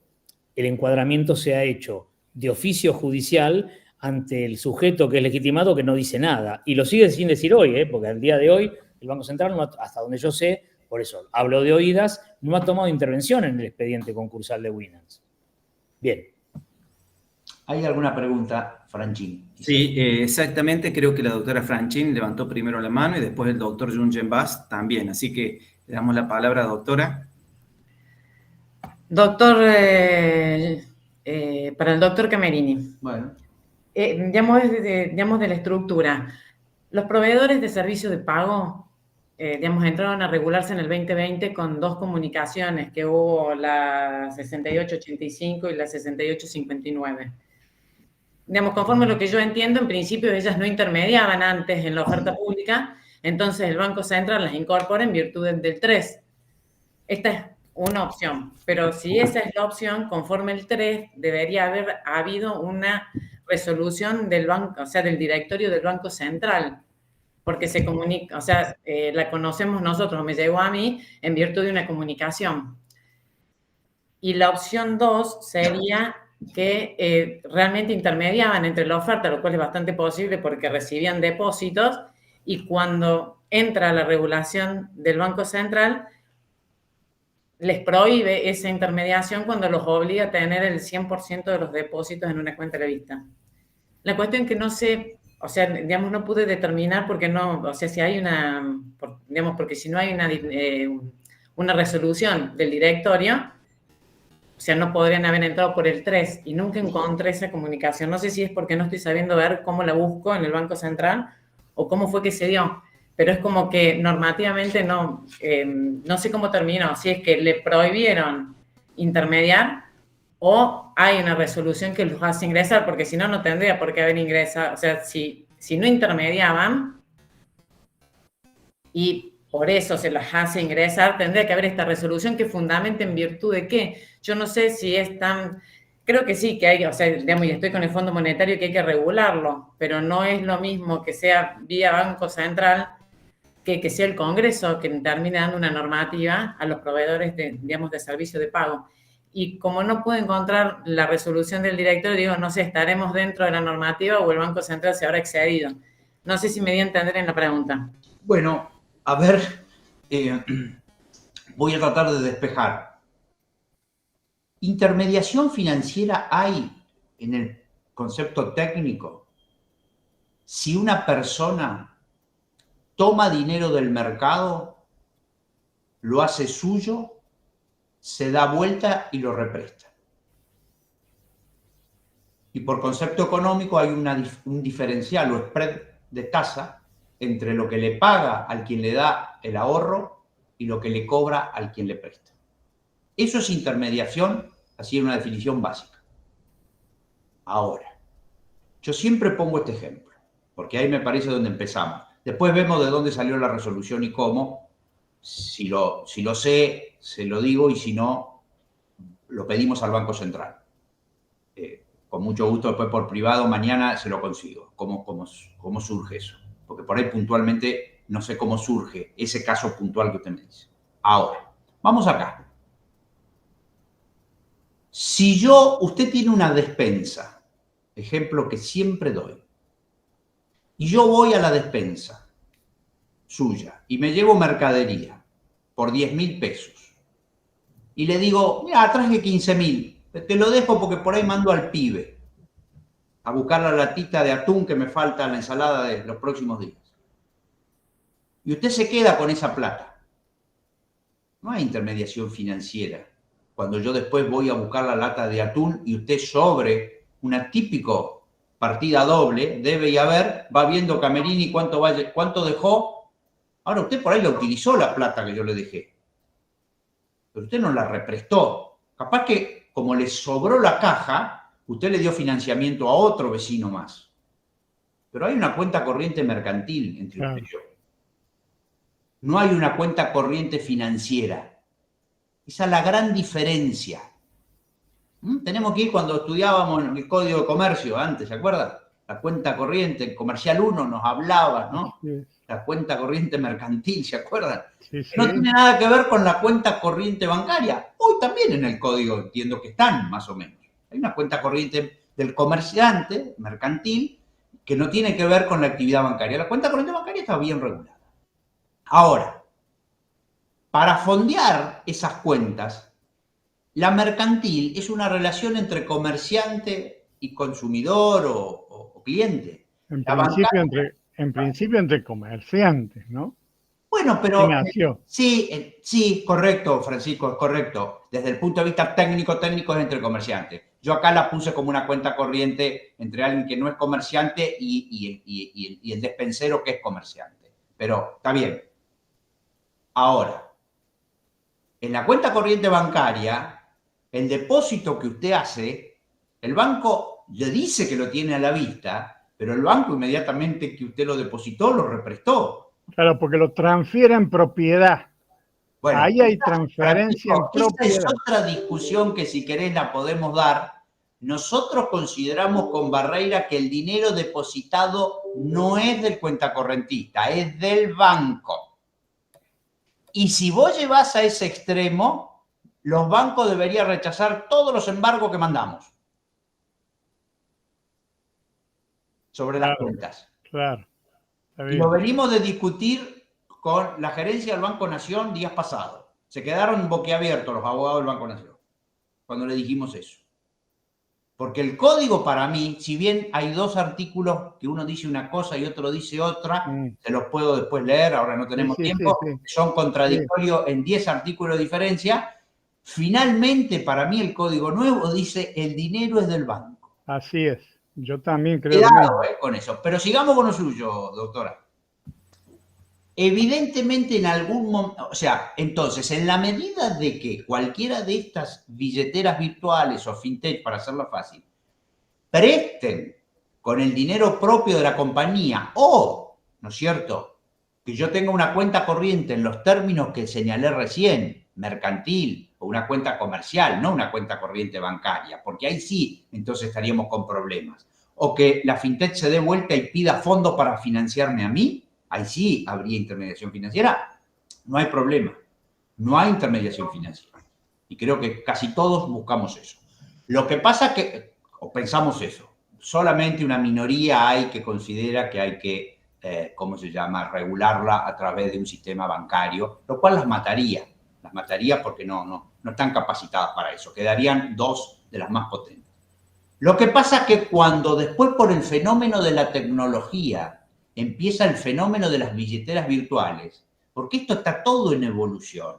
el encuadramiento sea hecho de oficio judicial ante el sujeto que es legitimado que no dice nada. Y lo sigue sin decir hoy, porque al día de hoy el Banco Central, hasta donde yo sé, por eso hablo de oídas, no ha tomado intervención en el expediente concursal de Winans. Bien. ¿Hay alguna pregunta, Franchín? Sí, exactamente. Creo que la doctora Franchín levantó primero la mano y después el doctor Jungen Bass también. Así que le damos la palabra, doctora. Doctor, para el doctor Camerini. Bueno. Digamos de la estructura. Los proveedores de servicios de pago, entraron a regularse en el 2020 con dos comunicaciones, que hubo la 6885 y la 6859. Conforme a lo que yo entiendo, en principio ellas no intermediaban antes en la oferta pública, entonces el Banco Central las incorpora en virtud del 3. Esta es una opción, pero si esa es la opción, conforme el 3, debería haber habido una resolución del banco, o sea, del directorio del Banco Central, porque se comunica, o sea, la conocemos nosotros, me llegó a mí en virtud de una comunicación. Y la opción 2 sería que realmente intermediaban entre la oferta, lo cual es bastante posible porque recibían depósitos, y cuando entra la regulación del Banco Central, les prohíbe esa intermediación cuando los obliga a tener el 100% de los depósitos en una cuenta a la vista. La cuestión que no sé, o sea, no pude determinar porque no, o sea, si hay porque si no hay una resolución del directorio, o sea, no podrían haber entrado por el 3 y nunca encontré esa comunicación. No sé si es porque no estoy sabiendo ver cómo la busco en el Banco Central o cómo fue que se dio, pero es como que normativamente no sé cómo terminó, si es que le prohibieron intermediar o hay una resolución que los hace ingresar, porque si no, no tendría por qué haber ingresado. O sea, si no intermediaban y por eso se las hace ingresar, tendría que haber esta resolución que fundamente en virtud de qué. Yo no sé si es tan... Creo que sí, que hay, o sea, y estoy con el Fondo Monetario que hay que regularlo, pero no es lo mismo que sea vía Banco Central que sea el Congreso que termine dando una normativa a los proveedores de servicio de pago. Y como no puedo encontrar la resolución del directorio, digo, no sé, estaremos dentro de la normativa o el Banco Central se habrá excedido. No sé si me di a entender en la pregunta. Bueno, a ver, voy a tratar de despejar. ¿Intermediación financiera hay en el concepto técnico? Si una persona toma dinero del mercado, lo hace suyo, se da vuelta y lo represta. Y por concepto económico hay un diferencial o spread de tasa entre lo que le paga al quien le da el ahorro y lo que le cobra al quien le presta. Eso es intermediación, así en una definición básica. Ahora, yo siempre pongo este ejemplo, porque ahí me parece donde empezamos. Después vemos de dónde salió la resolución y cómo. Si lo sé, se lo digo, y si no, lo pedimos al Banco Central. Con mucho gusto, después por privado, mañana se lo consigo. ¿Cómo surge eso? Porque por ahí puntualmente no sé cómo surge ese caso puntual que usted me dice. Ahora, vamos acá. Si usted tiene una despensa, ejemplo que siempre doy, y yo voy a la despensa suya y me llevo mercadería por 10.000 pesos y le digo, mira, traje 15.000, te lo dejo porque por ahí mando al pibe a buscar la latita de atún que me falta en la ensalada de los próximos días. y usted se queda con esa plata. No hay intermediación financiera. Cuando yo después voy a buscar la lata de atún y usted sobre una típico partida doble, debe y haber, va viendo Camerini cuánto dejó. Ahora usted por ahí la utilizó la plata que yo le dejé. Pero usted no la represtó. Capaz que como le sobró la caja, usted le dio financiamiento a otro vecino más. Pero hay una cuenta corriente mercantil entre usted y yo. No hay una cuenta corriente financiera. Esa es la gran diferencia. Tenemos que ir cuando estudiábamos el Código de Comercio antes, ¿se acuerdan? La cuenta corriente, el Comercial 1 nos hablaba, ¿no? Sí. La cuenta corriente mercantil, ¿se acuerdan? Sí, sí. No tiene nada que ver con la cuenta corriente bancaria. Hoy también en el código entiendo que están, más o menos. Hay una cuenta corriente del comerciante mercantil que no tiene que ver con la actividad bancaria. La cuenta corriente bancaria está bien regulada. Ahora, para fondear esas cuentas, la mercantil es una relación entre comerciante y consumidor o cliente. En principio entre comerciantes, ¿no? Bueno, pero sí, correcto, Francisco, es correcto. Desde el punto de vista técnico es entre comerciantes. Yo acá la puse como una cuenta corriente entre alguien que no es comerciante y el despensero que es comerciante. Pero está bien. Ahora, en la cuenta corriente bancaria, el depósito que usted hace, el banco le dice que lo tiene a la vista, pero el banco inmediatamente que usted lo depositó, lo represtó. Claro, porque lo transfiere en propiedad. Bueno, ahí hay transferencia en propiedad. Esa es otra discusión que si querés la podemos dar. Nosotros consideramos con Barreira que el dinero depositado no es del cuentacorrentista, es del banco. Y si vos llevas a ese extremo, los bancos deberían rechazar todos los embargos que mandamos sobre las cuentas. Claro. Y lo venimos de discutir con la gerencia del Banco Nación días pasados. Se quedaron boquiabiertos los abogados del Banco Nación cuando le dijimos eso. Porque el código para mí, si bien hay dos artículos que uno dice una cosa y otro dice otra, se los puedo después leer, ahora no tenemos tiempo, son contradictorios en 10 artículos de diferencia. Finalmente, para mí el código nuevo dice el dinero es del banco. Así es, yo también creo. Cuidado con eso, pero sigamos con lo suyo, doctora. Evidentemente en algún momento, o sea, entonces, en la medida de que cualquiera de estas billeteras virtuales o fintech, para hacerlo fácil, presten con el dinero propio de la compañía o, ¿no es cierto?, que yo tenga una cuenta corriente en los términos que señalé recién, mercantil o una cuenta comercial, no una cuenta corriente bancaria, porque ahí sí, entonces estaríamos con problemas. O que la fintech se dé vuelta y pida fondos para financiarme a mí, ahí sí habría intermediación financiera. No hay problema. No hay intermediación financiera. Y creo que casi todos buscamos eso. Lo que pasa es que, o pensamos eso, solamente una minoría hay que considera que hay que, ¿cómo se llama?, regularla a través de un sistema bancario, lo cual las mataría. Las mataría porque no están capacitadas para eso. Quedarían dos de las más potentes. Lo que pasa es que cuando después por el fenómeno de la tecnología empieza el fenómeno de las billeteras virtuales, porque esto está todo en evolución,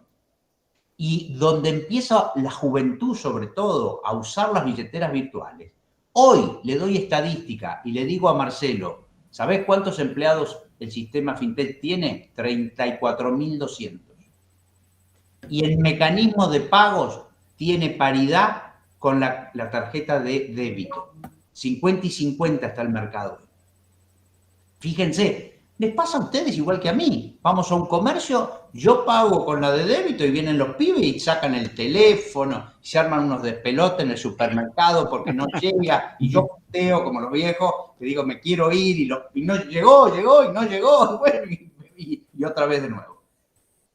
y donde empieza la juventud sobre todo a usar las billeteras virtuales. Hoy le doy estadística y le digo a Marcelo, ¿sabés cuántos empleados el sistema FinTech tiene? 34.200. Y el mecanismo de pagos tiene paridad con la tarjeta de débito. 50 y 50 está el mercado. Fíjense, les pasa a ustedes igual que a mí. Vamos a un comercio, yo pago con la de débito y vienen los pibes y sacan el teléfono, y se arman unos despelotes en el supermercado porque no llega, y yo puteo como los viejos, que digo, me quiero ir, y no llegó, y no llegó, bueno, y otra vez de nuevo.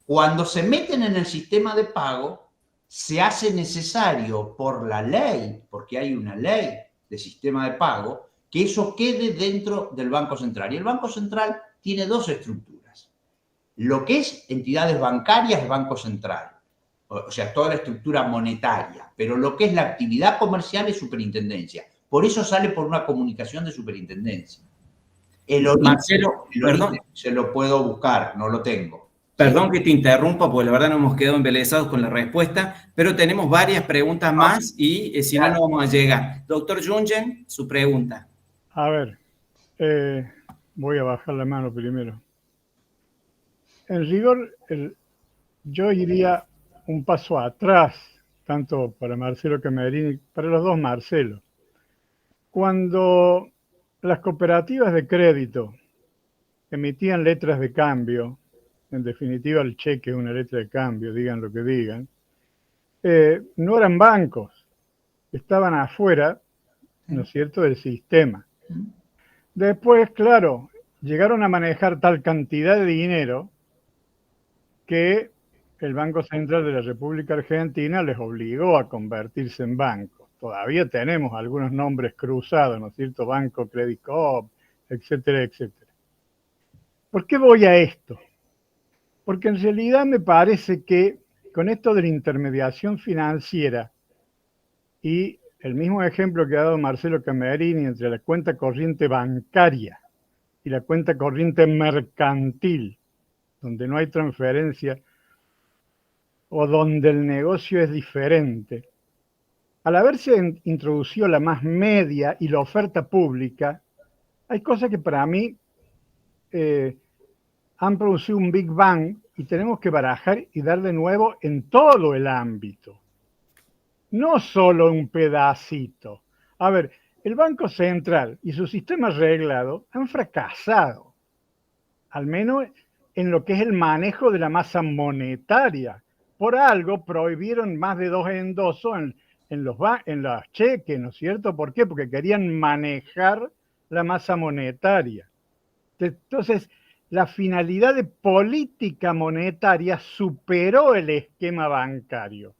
Cuando se meten en el sistema de pago, se hace necesario por la ley, porque hay una ley de sistema de pago, que eso quede dentro del Banco Central. Y el Banco Central tiene dos estructuras. Lo que es entidades bancarias es Banco Central, o sea, toda la estructura monetaria, pero lo que es la actividad comercial es superintendencia. Por eso sale por una comunicación de superintendencia. El origen, Marcelo, perdón. Se lo puedo buscar, no lo tengo. Perdón que te interrumpa, porque la verdad no hemos quedado embelesados con la respuesta, pero tenemos varias preguntas más y si no, no vamos a llegar. Doctor Jungen, su pregunta. A ver, voy a bajar la mano primero. En rigor, yo iría un paso atrás, tanto para Marcelo Camerini, para los dos Marcelos. Cuando las cooperativas de crédito emitían letras de cambio, en definitiva el cheque es una letra de cambio, digan lo que digan, no eran bancos, estaban afuera, ¿no es cierto?, del sistema. Después, claro, llegaron a manejar tal cantidad de dinero que el Banco Central de la República Argentina les obligó a convertirse en bancos. Todavía tenemos algunos nombres cruzados, ¿no es cierto?, Banco Credit Coop, etcétera, etcétera. ¿Por qué voy a esto? Porque en realidad me parece que con esto de la intermediación financiera y el mismo ejemplo que ha dado Marcelo Camerini entre la cuenta corriente bancaria y la cuenta corriente mercantil, donde no hay transferencia o donde el negocio es diferente, al haberse introducido la más media y la oferta pública, hay cosas que para mí han producido un Big Bang y tenemos que barajar y dar de nuevo en todo el ámbito. No solo un pedacito. A ver, el Banco Central y su sistema reglado han fracasado, al menos en lo que es el manejo de la masa monetaria. Por algo prohibieron más de 2 endosos en los cheques, ¿no es cierto? ¿Por qué? Porque querían manejar la masa monetaria. Entonces, la finalidad de política monetaria superó el esquema bancario.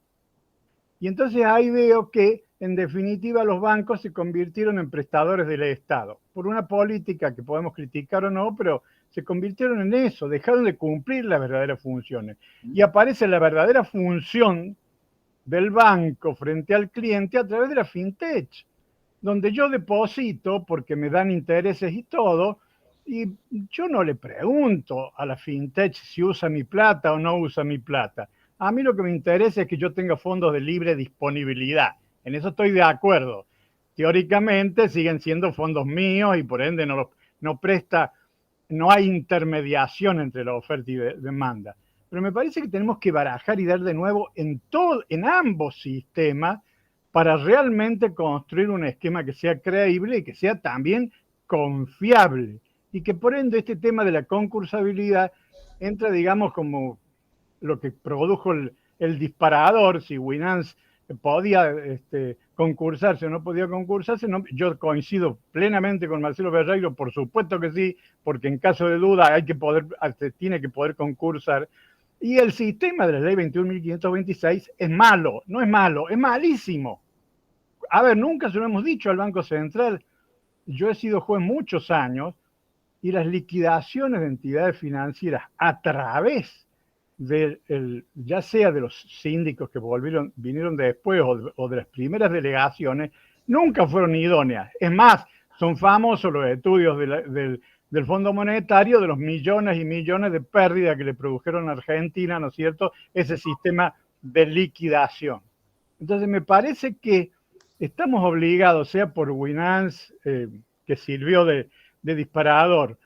Y entonces ahí veo que, en definitiva, los bancos se convirtieron en prestadores del Estado, por una política que podemos criticar o no, pero se convirtieron en eso, dejaron de cumplir las verdaderas funciones. Y aparece la verdadera función del banco frente al cliente a través de la fintech, donde yo deposito porque me dan intereses y todo, y yo no le pregunto a la fintech si usa mi plata o no usa mi plata. A mí lo que me interesa es que yo tenga fondos de libre disponibilidad. En eso estoy de acuerdo. Teóricamente siguen siendo fondos míos y por ende no hay intermediación entre la oferta y demanda. Pero me parece que tenemos que barajar y dar de nuevo en ambos sistemas para realmente construir un esquema que sea creíble y que sea también confiable. Y que por ende este tema de la concursabilidad entra, digamos, como lo que produjo el disparador, si Winans podía concursarse o no podía concursarse. No, yo coincido plenamente con Marcelo Ferreiro, por supuesto que sí, porque en caso de duda tiene que poder concursar. Y el sistema de la ley 21.526 es malo, no es malo, es malísimo. A ver, nunca se lo hemos dicho al Banco Central. Yo he sido juez muchos años y las liquidaciones de entidades financieras a través ya sea de los síndicos que vinieron después o de las primeras delegaciones, nunca fueron idóneas. Es más, son famosos los estudios del Fondo Monetario de los millones y millones de pérdidas que le produjeron a Argentina, ¿no es cierto?, ese sistema de liquidación. Entonces me parece que estamos obligados, sea por Winans, que sirvió de disparador,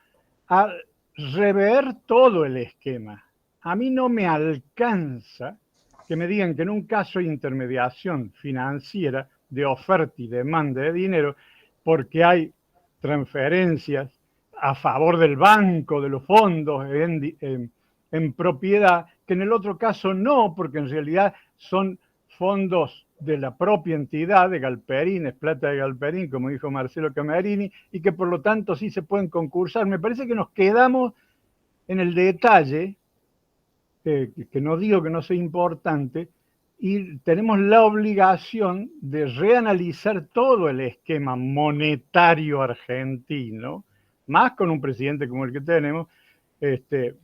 a rever todo el esquema. A mí no me alcanza que me digan que en un caso de intermediación financiera, de oferta y demanda de dinero, porque hay transferencias a favor del banco, de los fondos en propiedad, que en el otro caso no, porque en realidad son fondos de la propia entidad de Galperín, es plata de Galperín, como dijo Marcelo Camerini, y que por lo tanto sí se pueden concursar. Me parece que nos quedamos en el detalle, que no digo que no sea importante, y tenemos la obligación de reanalizar todo el esquema monetario argentino, más con un presidente como el que tenemos, que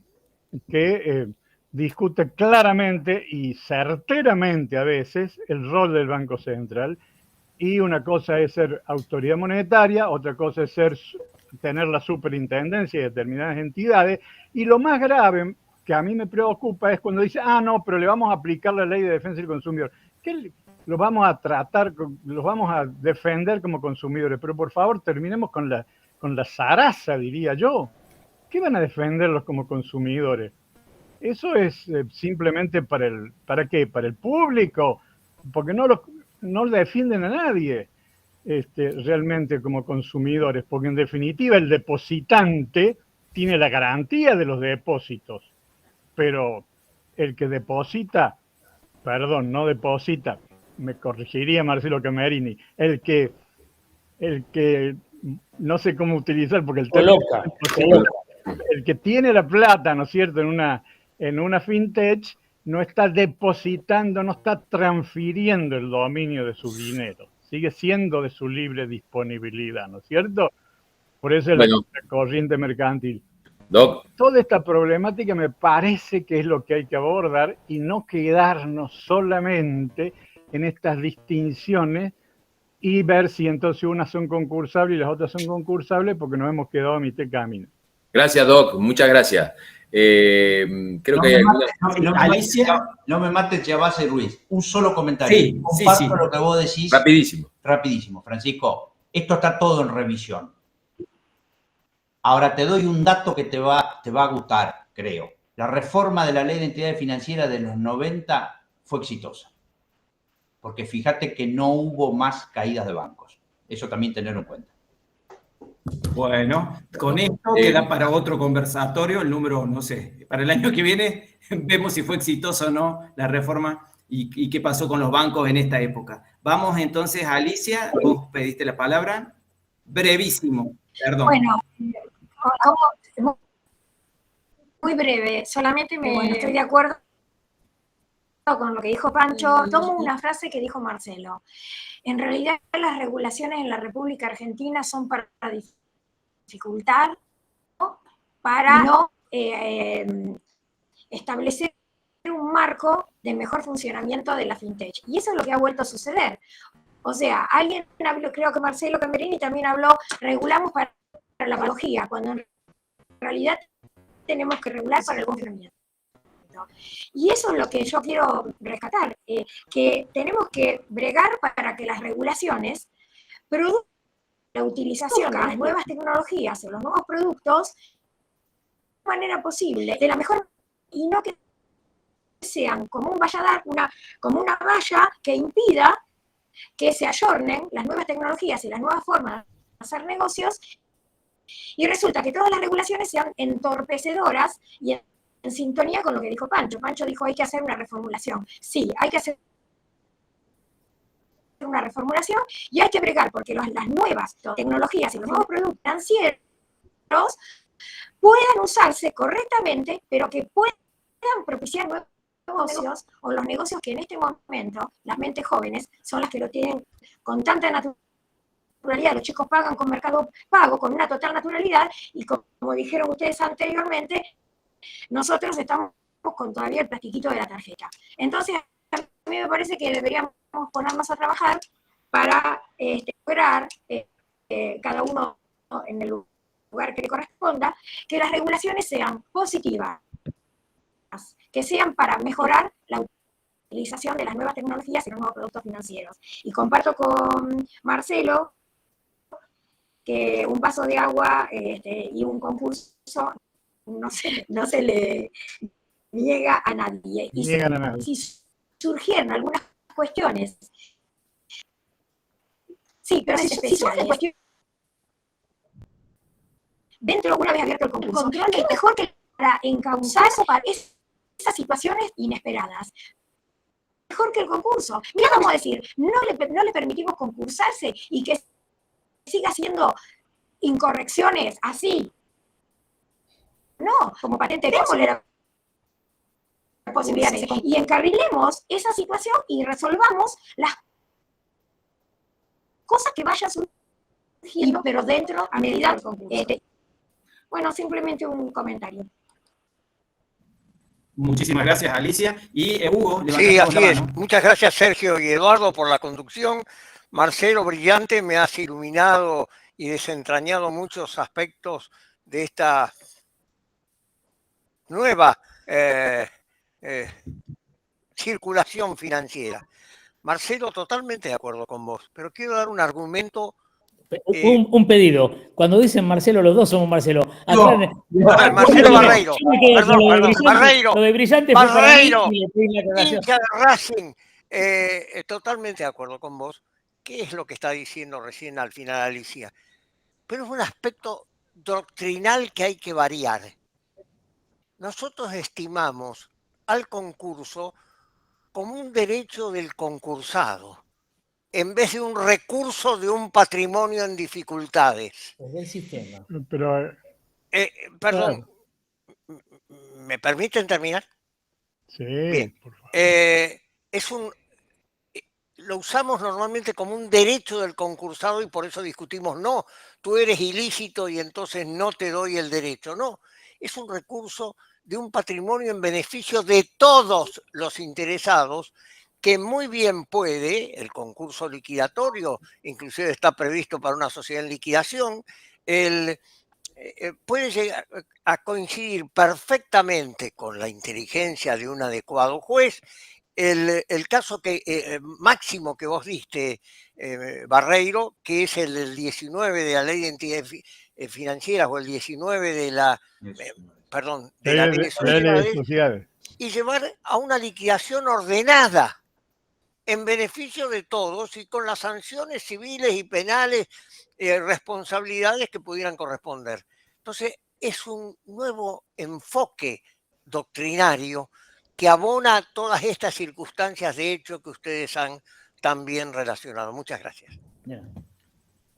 discute claramente y certeramente a veces el rol del Banco Central, y una cosa es ser autoridad monetaria, otra cosa es ser tener la superintendencia de determinadas entidades. Y lo más grave que a mí me preocupa es cuando dice, no, pero le vamos a aplicar la ley de defensa del consumidor. ¿Qué los vamos a tratar, los vamos a defender como consumidores? Pero por favor, terminemos con la zaraza, diría yo. ¿Qué van a defenderlos como consumidores? Eso es simplemente ¿para qué? Para el público, porque no defienden a nadie realmente como consumidores, porque en definitiva el depositante tiene la garantía de los depósitos, pero el que deposita, perdón, no deposita, me corregiría Marcelo Camerini, el que no sé cómo utilizar, porque el coloca. El que tiene la plata, ¿no es cierto?, en una fintech, no está depositando, no está transfiriendo el dominio de su dinero. Sigue siendo de su libre disponibilidad, ¿no es cierto? Por eso es la corriente mercantil. Doc. Toda esta problemática me parece que es lo que hay que abordar y no quedarnos solamente en estas distinciones y ver si entonces unas son concursables y las otras son concursables porque nos hemos quedado a mitad de camino. Gracias, Doc. Muchas gracias. Creo que hay alguna... No me mates, Chavase Ruiz. Un solo comentario. Sí, Comparto lo que vos decís. Rapidísimo, Francisco. Esto está todo en revisión. Ahora te doy un dato que te va a gustar, creo. La reforma de la ley de entidades financieras de los 90 fue exitosa. Porque fíjate que no hubo más caídas de bancos. Eso también tenerlo en cuenta. Bueno, con esto queda para otro conversatorio, el número, no sé, para el año que viene vemos si fue exitosa o no la reforma y qué pasó con los bancos en esta época. Vamos entonces a Alicia, vos pediste la palabra, brevísimo, perdón. Bueno, muy breve, solamente estoy de acuerdo con lo que dijo Pancho. Tomo una frase que dijo Marcelo. En realidad las regulaciones en la República Argentina son para dificultar, para no establecer un marco de mejor funcionamiento de la fintech. Y eso es lo que ha vuelto a suceder. O sea, alguien habló, creo que Marcelo Camerini también habló, regulamos para la patología, cuando en realidad tenemos que regular para el buen funcionamiento. Y eso es lo que yo quiero rescatar, que tenemos que bregar para que las regulaciones produzcan la utilización de las nuevas tecnologías o los nuevos productos de la manera posible, de la mejor, y no que sean como un valladar, como una valla que impida que se ayornen las nuevas tecnologías y las nuevas formas de hacer negocios, y resulta que todas las regulaciones sean entorpecedoras y en sintonía con lo que dijo Pancho. Pancho dijo hay que hacer una reformulación. Sí, hay que hacer una reformulación y hay que bregar porque las nuevas tecnologías y los nuevos productos financieros puedan usarse correctamente, pero que puedan propiciar nuevos negocios o los negocios que en este momento las mentes jóvenes son las que lo tienen con tanta naturalidad. Los chicos pagan con Mercado Pago, con una total naturalidad, y como dijeron ustedes anteriormente, nosotros estamos con todavía el plastiquito de la tarjeta. Entonces, a mí me parece que deberíamos ponernos a trabajar para lograr, cada uno en el lugar que le corresponda, que las regulaciones sean positivas, que sean para mejorar la utilización de las nuevas tecnologías y los nuevos productos financieros. Y comparto con Marcelo que un vaso de agua y un concurso no se le niega a nadie. Y si surgieran algunas cuestiones, sí, pero si surgen cuestiones dentro, una vez abierto el concurso, es mejor que para encauzar esas situaciones inesperadas. Mejor que el concurso. ¿Qué vamos a decir? No le permitimos concursarse y que siga haciendo incorrecciones así. No, como patente démosle la posibilidad y encarrilemos esa situación y resolvamos las cosas que vayan surgiendo, pero dentro, a medida del concurso. Bueno, simplemente un comentario. Muchísimas gracias, Alicia. Y Hugo, sí, así es. Muchas gracias, Sergio y Eduardo, por la conducción. Marcelo, brillante, me has iluminado y desentrañado muchos aspectos de esta nueva circulación financiera. Marcelo, totalmente de acuerdo con vos, pero quiero dar un argumento. Un pedido. Cuando dicen Marcelo, los dos somos Marcelo. Marcelo Barreiro. Perdón, Barreiro. Lo de brillante Barreiro, fue para mí, hincha de Racing. Totalmente de acuerdo con vos. ¿Qué es lo que está diciendo recién al final Alicia? Pero es un aspecto doctrinal que hay que variar. Nosotros estimamos al concurso como un derecho del concursado, en vez de un recurso de un patrimonio en dificultades. Es del sistema. Pero, perdón, claro. ¿Me permiten terminar? Sí, bien. Por favor. Lo usamos normalmente como un derecho del concursado y por eso discutimos, no, tú eres ilícito y entonces no te doy el derecho. No, es un recurso de un patrimonio en beneficio de todos los interesados, que muy bien puede, el concurso liquidatorio, inclusive está previsto para una sociedad en liquidación, puede llegar a coincidir perfectamente con la inteligencia de un adecuado juez. El caso máximo que vos diste, Barreiro, que es el del 19 de la Ley de Entidades Financieras o el 19 de la... perdón, de la Ley de Sociedades, y llevar a una liquidación ordenada en beneficio de todos y con las sanciones civiles y penales, responsabilidades que pudieran corresponder. Entonces, es un nuevo enfoque doctrinario que abona todas estas circunstancias de hecho que ustedes han también relacionado. Muchas gracias.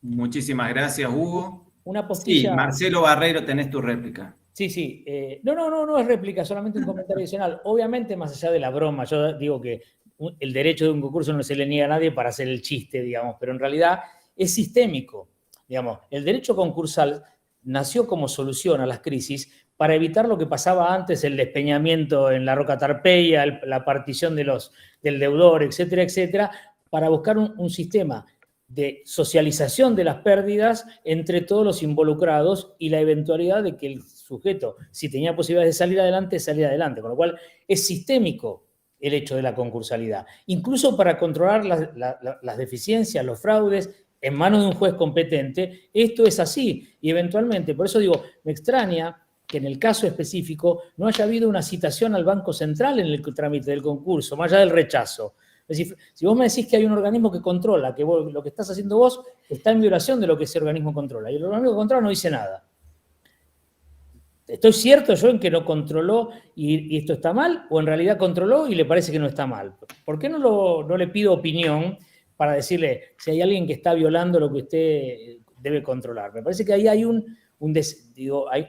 Muchísimas gracias, Hugo. Una postilla. Sí, Marcelo Barreiro, tenés tu réplica. Sí. No es réplica, solamente un comentario adicional. Obviamente, más allá de la broma, yo digo que el derecho de un concurso no se le niega a nadie para hacer el chiste, digamos, pero en realidad es sistémico. Digamos, el derecho concursal nació como solución a las crisis para evitar lo que pasaba antes, el despeñamiento en la Roca Tarpeya, la partición del deudor, etcétera, etcétera, para buscar un sistema de socialización de las pérdidas entre todos los involucrados y la eventualidad de que el sujeto, si tenía posibilidades de salir adelante, saliera adelante. Con lo cual, es sistémico el hecho de la concursalidad. Incluso para controlar las deficiencias, los fraudes, en manos de un juez competente, esto es así. Y eventualmente, por eso digo, me extraña que en el caso específico no haya habido una citación al Banco Central en el trámite del concurso, más allá del rechazo. Es decir, si vos me decís que hay un organismo que controla, que lo que estás haciendo vos está en violación de lo que ese organismo controla, y el organismo que controla no dice nada. ¿Estoy cierto yo en que no controló y esto está mal? ¿O en realidad controló y le parece que no está mal? ¿Por qué no le pido opinión para decirle si hay alguien que está violando lo que usted debe controlar? Me parece que ahí hay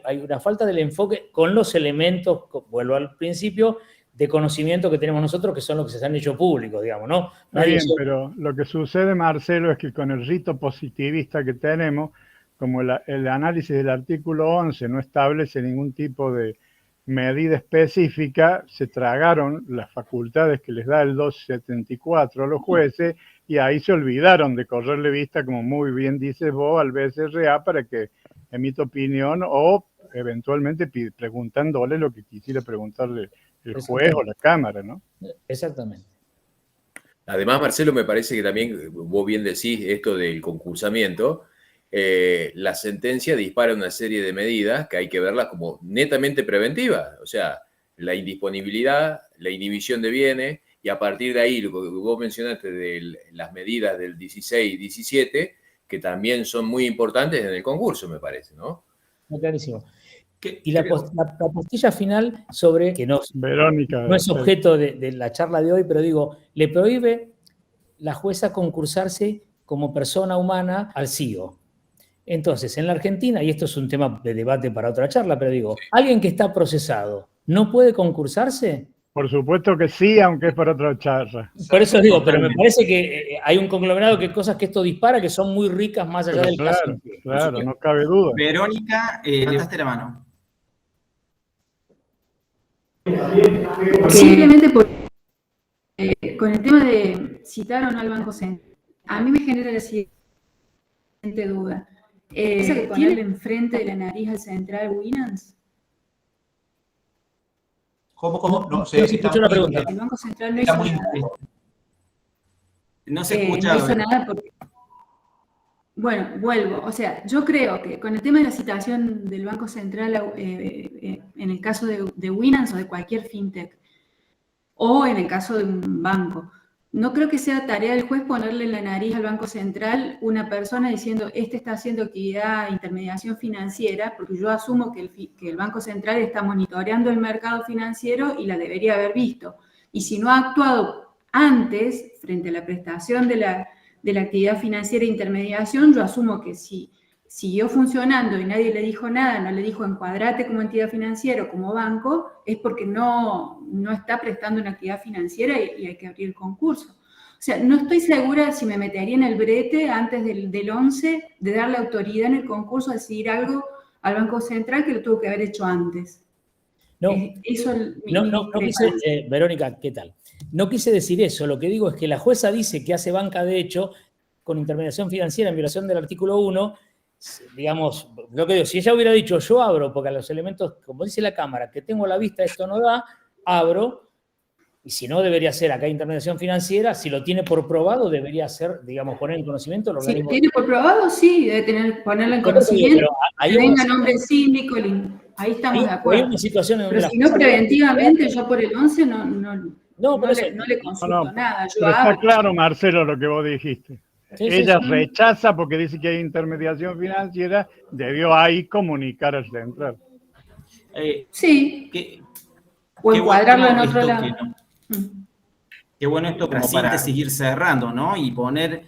hay una falta del enfoque con los elementos, vuelvo al principio, de conocimiento que tenemos nosotros, que son los que se han hecho públicos, digamos, ¿no? Está bien, pero lo que sucede, Marcelo, es que con el rito positivista que tenemos, como el análisis del artículo 11 no establece ningún tipo de medida específica, se tragaron las facultades que les da el 274 a los jueces y ahí se olvidaron de correrle vista, como muy bien dices vos, al BCRA para que emita opinión o eventualmente preguntándole lo que quisiera preguntarle el juez o la Cámara, ¿no? Exactamente. Además, Marcelo, me parece que también, vos bien decís esto del concursamiento, la sentencia dispara una serie de medidas que hay que verlas como netamente preventivas, o sea, la indisponibilidad, la inhibición de bienes, y a partir de ahí, lo que vos mencionaste de las medidas del 16 y 17, que también son muy importantes en el concurso, me parece, ¿no? Muy clarísimo. Y la postilla final sobre, que no es objeto de la charla de hoy, pero digo, le prohíbe la jueza concursarse como persona humana al CEO. Entonces, en la Argentina, y esto es un tema de debate para otra charla, pero digo, ¿alguien que está procesado no puede concursarse? Por supuesto que sí, aunque es para otra charla. Por eso digo, pero me parece que hay un conglomerado de cosas que esto dispara que son muy ricas más allá del caso. Claro, no cabe duda. Verónica, levantaste la mano. Simplemente con el tema de citar o no al Banco Central, a mí me genera la siguiente duda. ¿Tiene que ponerle enfrente de la nariz al central Winans? ¿Cómo? No No se escuchó la pregunta. El Banco Central no hizo nada. No se escucha. No hizo nada porque... Bueno, vuelvo. O sea, yo creo que con el tema de la citación del Banco Central en el caso de Winans o de cualquier fintech, o en el caso de un banco, no creo que sea tarea del juez ponerle en la nariz al Banco Central una persona diciendo, este está haciendo actividad de intermediación financiera, porque yo asumo que el Banco Central está monitoreando el mercado financiero y la debería haber visto. Y si no ha actuado antes, frente a la prestación de la actividad financiera e intermediación, yo asumo que si siguió funcionando y nadie le dijo nada, no le dijo encuadrate como entidad financiera o como banco, es porque no está prestando una actividad financiera y hay que abrir el concurso. O sea, no estoy segura si me metería en el brete antes del 11 de darle autoridad en el concurso a decidir algo al Banco Central que lo tuvo que haber hecho antes. No, Eso no quise, Verónica, ¿qué tal? No quise decir eso, lo que digo es que la jueza dice que hace banca de hecho con intermediación financiera en violación del artículo 1, digamos, lo que digo, si ella hubiera dicho yo abro, porque a los elementos, como dice la Cámara, que tengo a la vista esto no da, abro, y si no debería ser acá intermediación financiera, si lo tiene por probado debería ser, digamos, poner en conocimiento los organismos. Si lo tiene por probado, sí, debe ponerlo en conocimiento, que venga nombre síndico, ahí estamos de acuerdo. Hay una situación en donde pero si no, preventivamente, yo por el 11 no le consulto nada. Pero está claro, Marcelo, lo que vos dijiste. Sí, Ella rechaza porque dice que hay intermediación financiera, debió ahí comunicar al central. Sí. O encuadrarlo en otro lado. Qué bueno esto como para seguir cerrando, ¿no? Y poner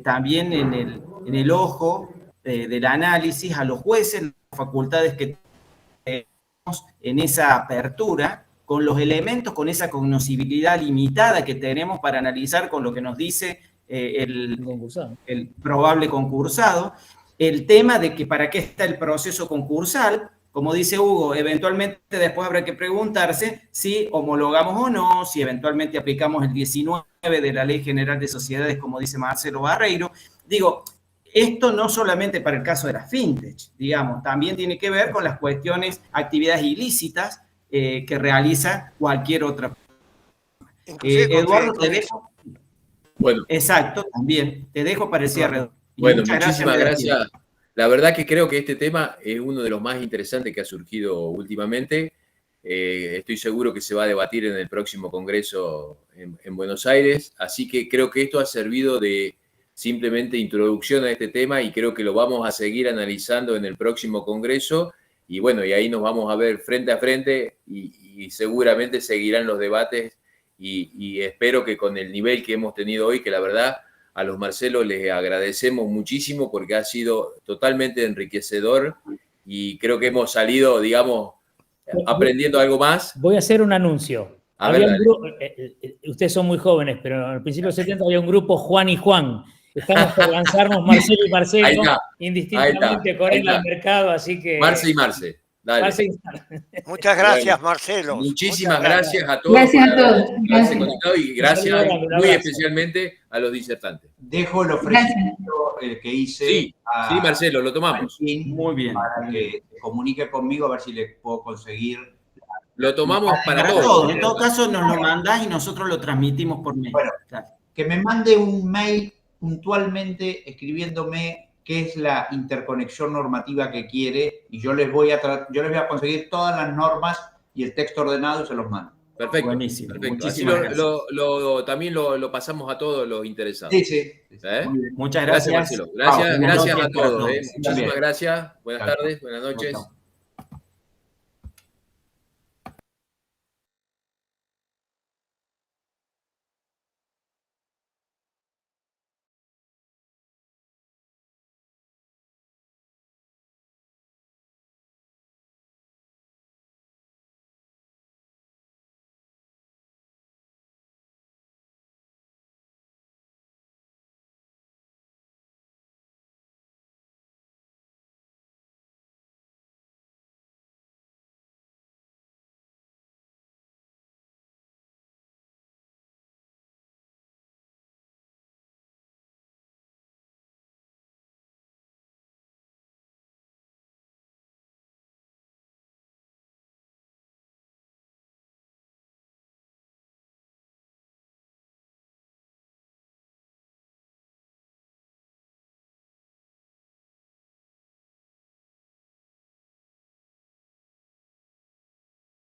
también en el ojo del análisis a los jueces las facultades que tenemos en esa apertura, con los elementos, con esa cognoscibilidad limitada que tenemos para analizar con lo que nos dice el probable concursado, el tema de que para qué está el proceso concursal, como dice Hugo, eventualmente después habrá que preguntarse si homologamos o no, si eventualmente aplicamos el 19 de la Ley General de Sociedades, como dice Marcelo Barreiro. Digo, esto no solamente para el caso de las fintech, digamos, también tiene que ver con las cuestiones, actividades ilícitas que realiza cualquier otra. Eduardo, te dejo. Bueno. Exacto, también. Te dejo para el cierre. Bueno, muchísimas gracias. La verdad que creo que este tema es uno de los más interesantes que ha surgido últimamente. Estoy seguro que se va a debatir en el próximo Congreso en Buenos Aires. Así que creo que esto ha servido de simplemente introducción a este tema y creo que lo vamos a seguir analizando en el próximo Congreso. Y bueno, y ahí nos vamos a ver frente a frente y seguramente seguirán los debates y espero que con el nivel que hemos tenido hoy, que la verdad a los Marcelos les agradecemos muchísimo porque ha sido totalmente enriquecedor y creo que hemos salido, digamos, aprendiendo algo más. Voy a hacer un anuncio. Ustedes son muy jóvenes, pero al principio de los 70 había un grupo Juan y Juan. Estamos por lanzarnos Marcelo y Marcelo indistintamente con él al mercado, así que... Marce y Marce. Dale. Muchas gracias, Marcelo. Muchísimas gracias a todos. Gracias a todos. Gracias. Y gracias muy especialmente a los disertantes. Dejo el ofrecimiento que hice. Sí, Marcelo, lo tomamos. Muy bien. Para que se comunique conmigo a ver si le puedo conseguir. Lo tomamos para todos. En todo caso, nos lo mandás y nosotros lo transmitimos por mail. Bueno, que me mande un mail puntualmente escribiéndome qué es la interconexión normativa que quiere y yo les voy a conseguir todas las normas y el texto ordenado y se los mando. Perfecto. Buenísimo. Perfecto. Así también lo pasamos a todos los interesados. Sí. Muchas gracias. Marcelo. Gracias a todos. Muchísimas gracias. Buenas tardes, buenas noches.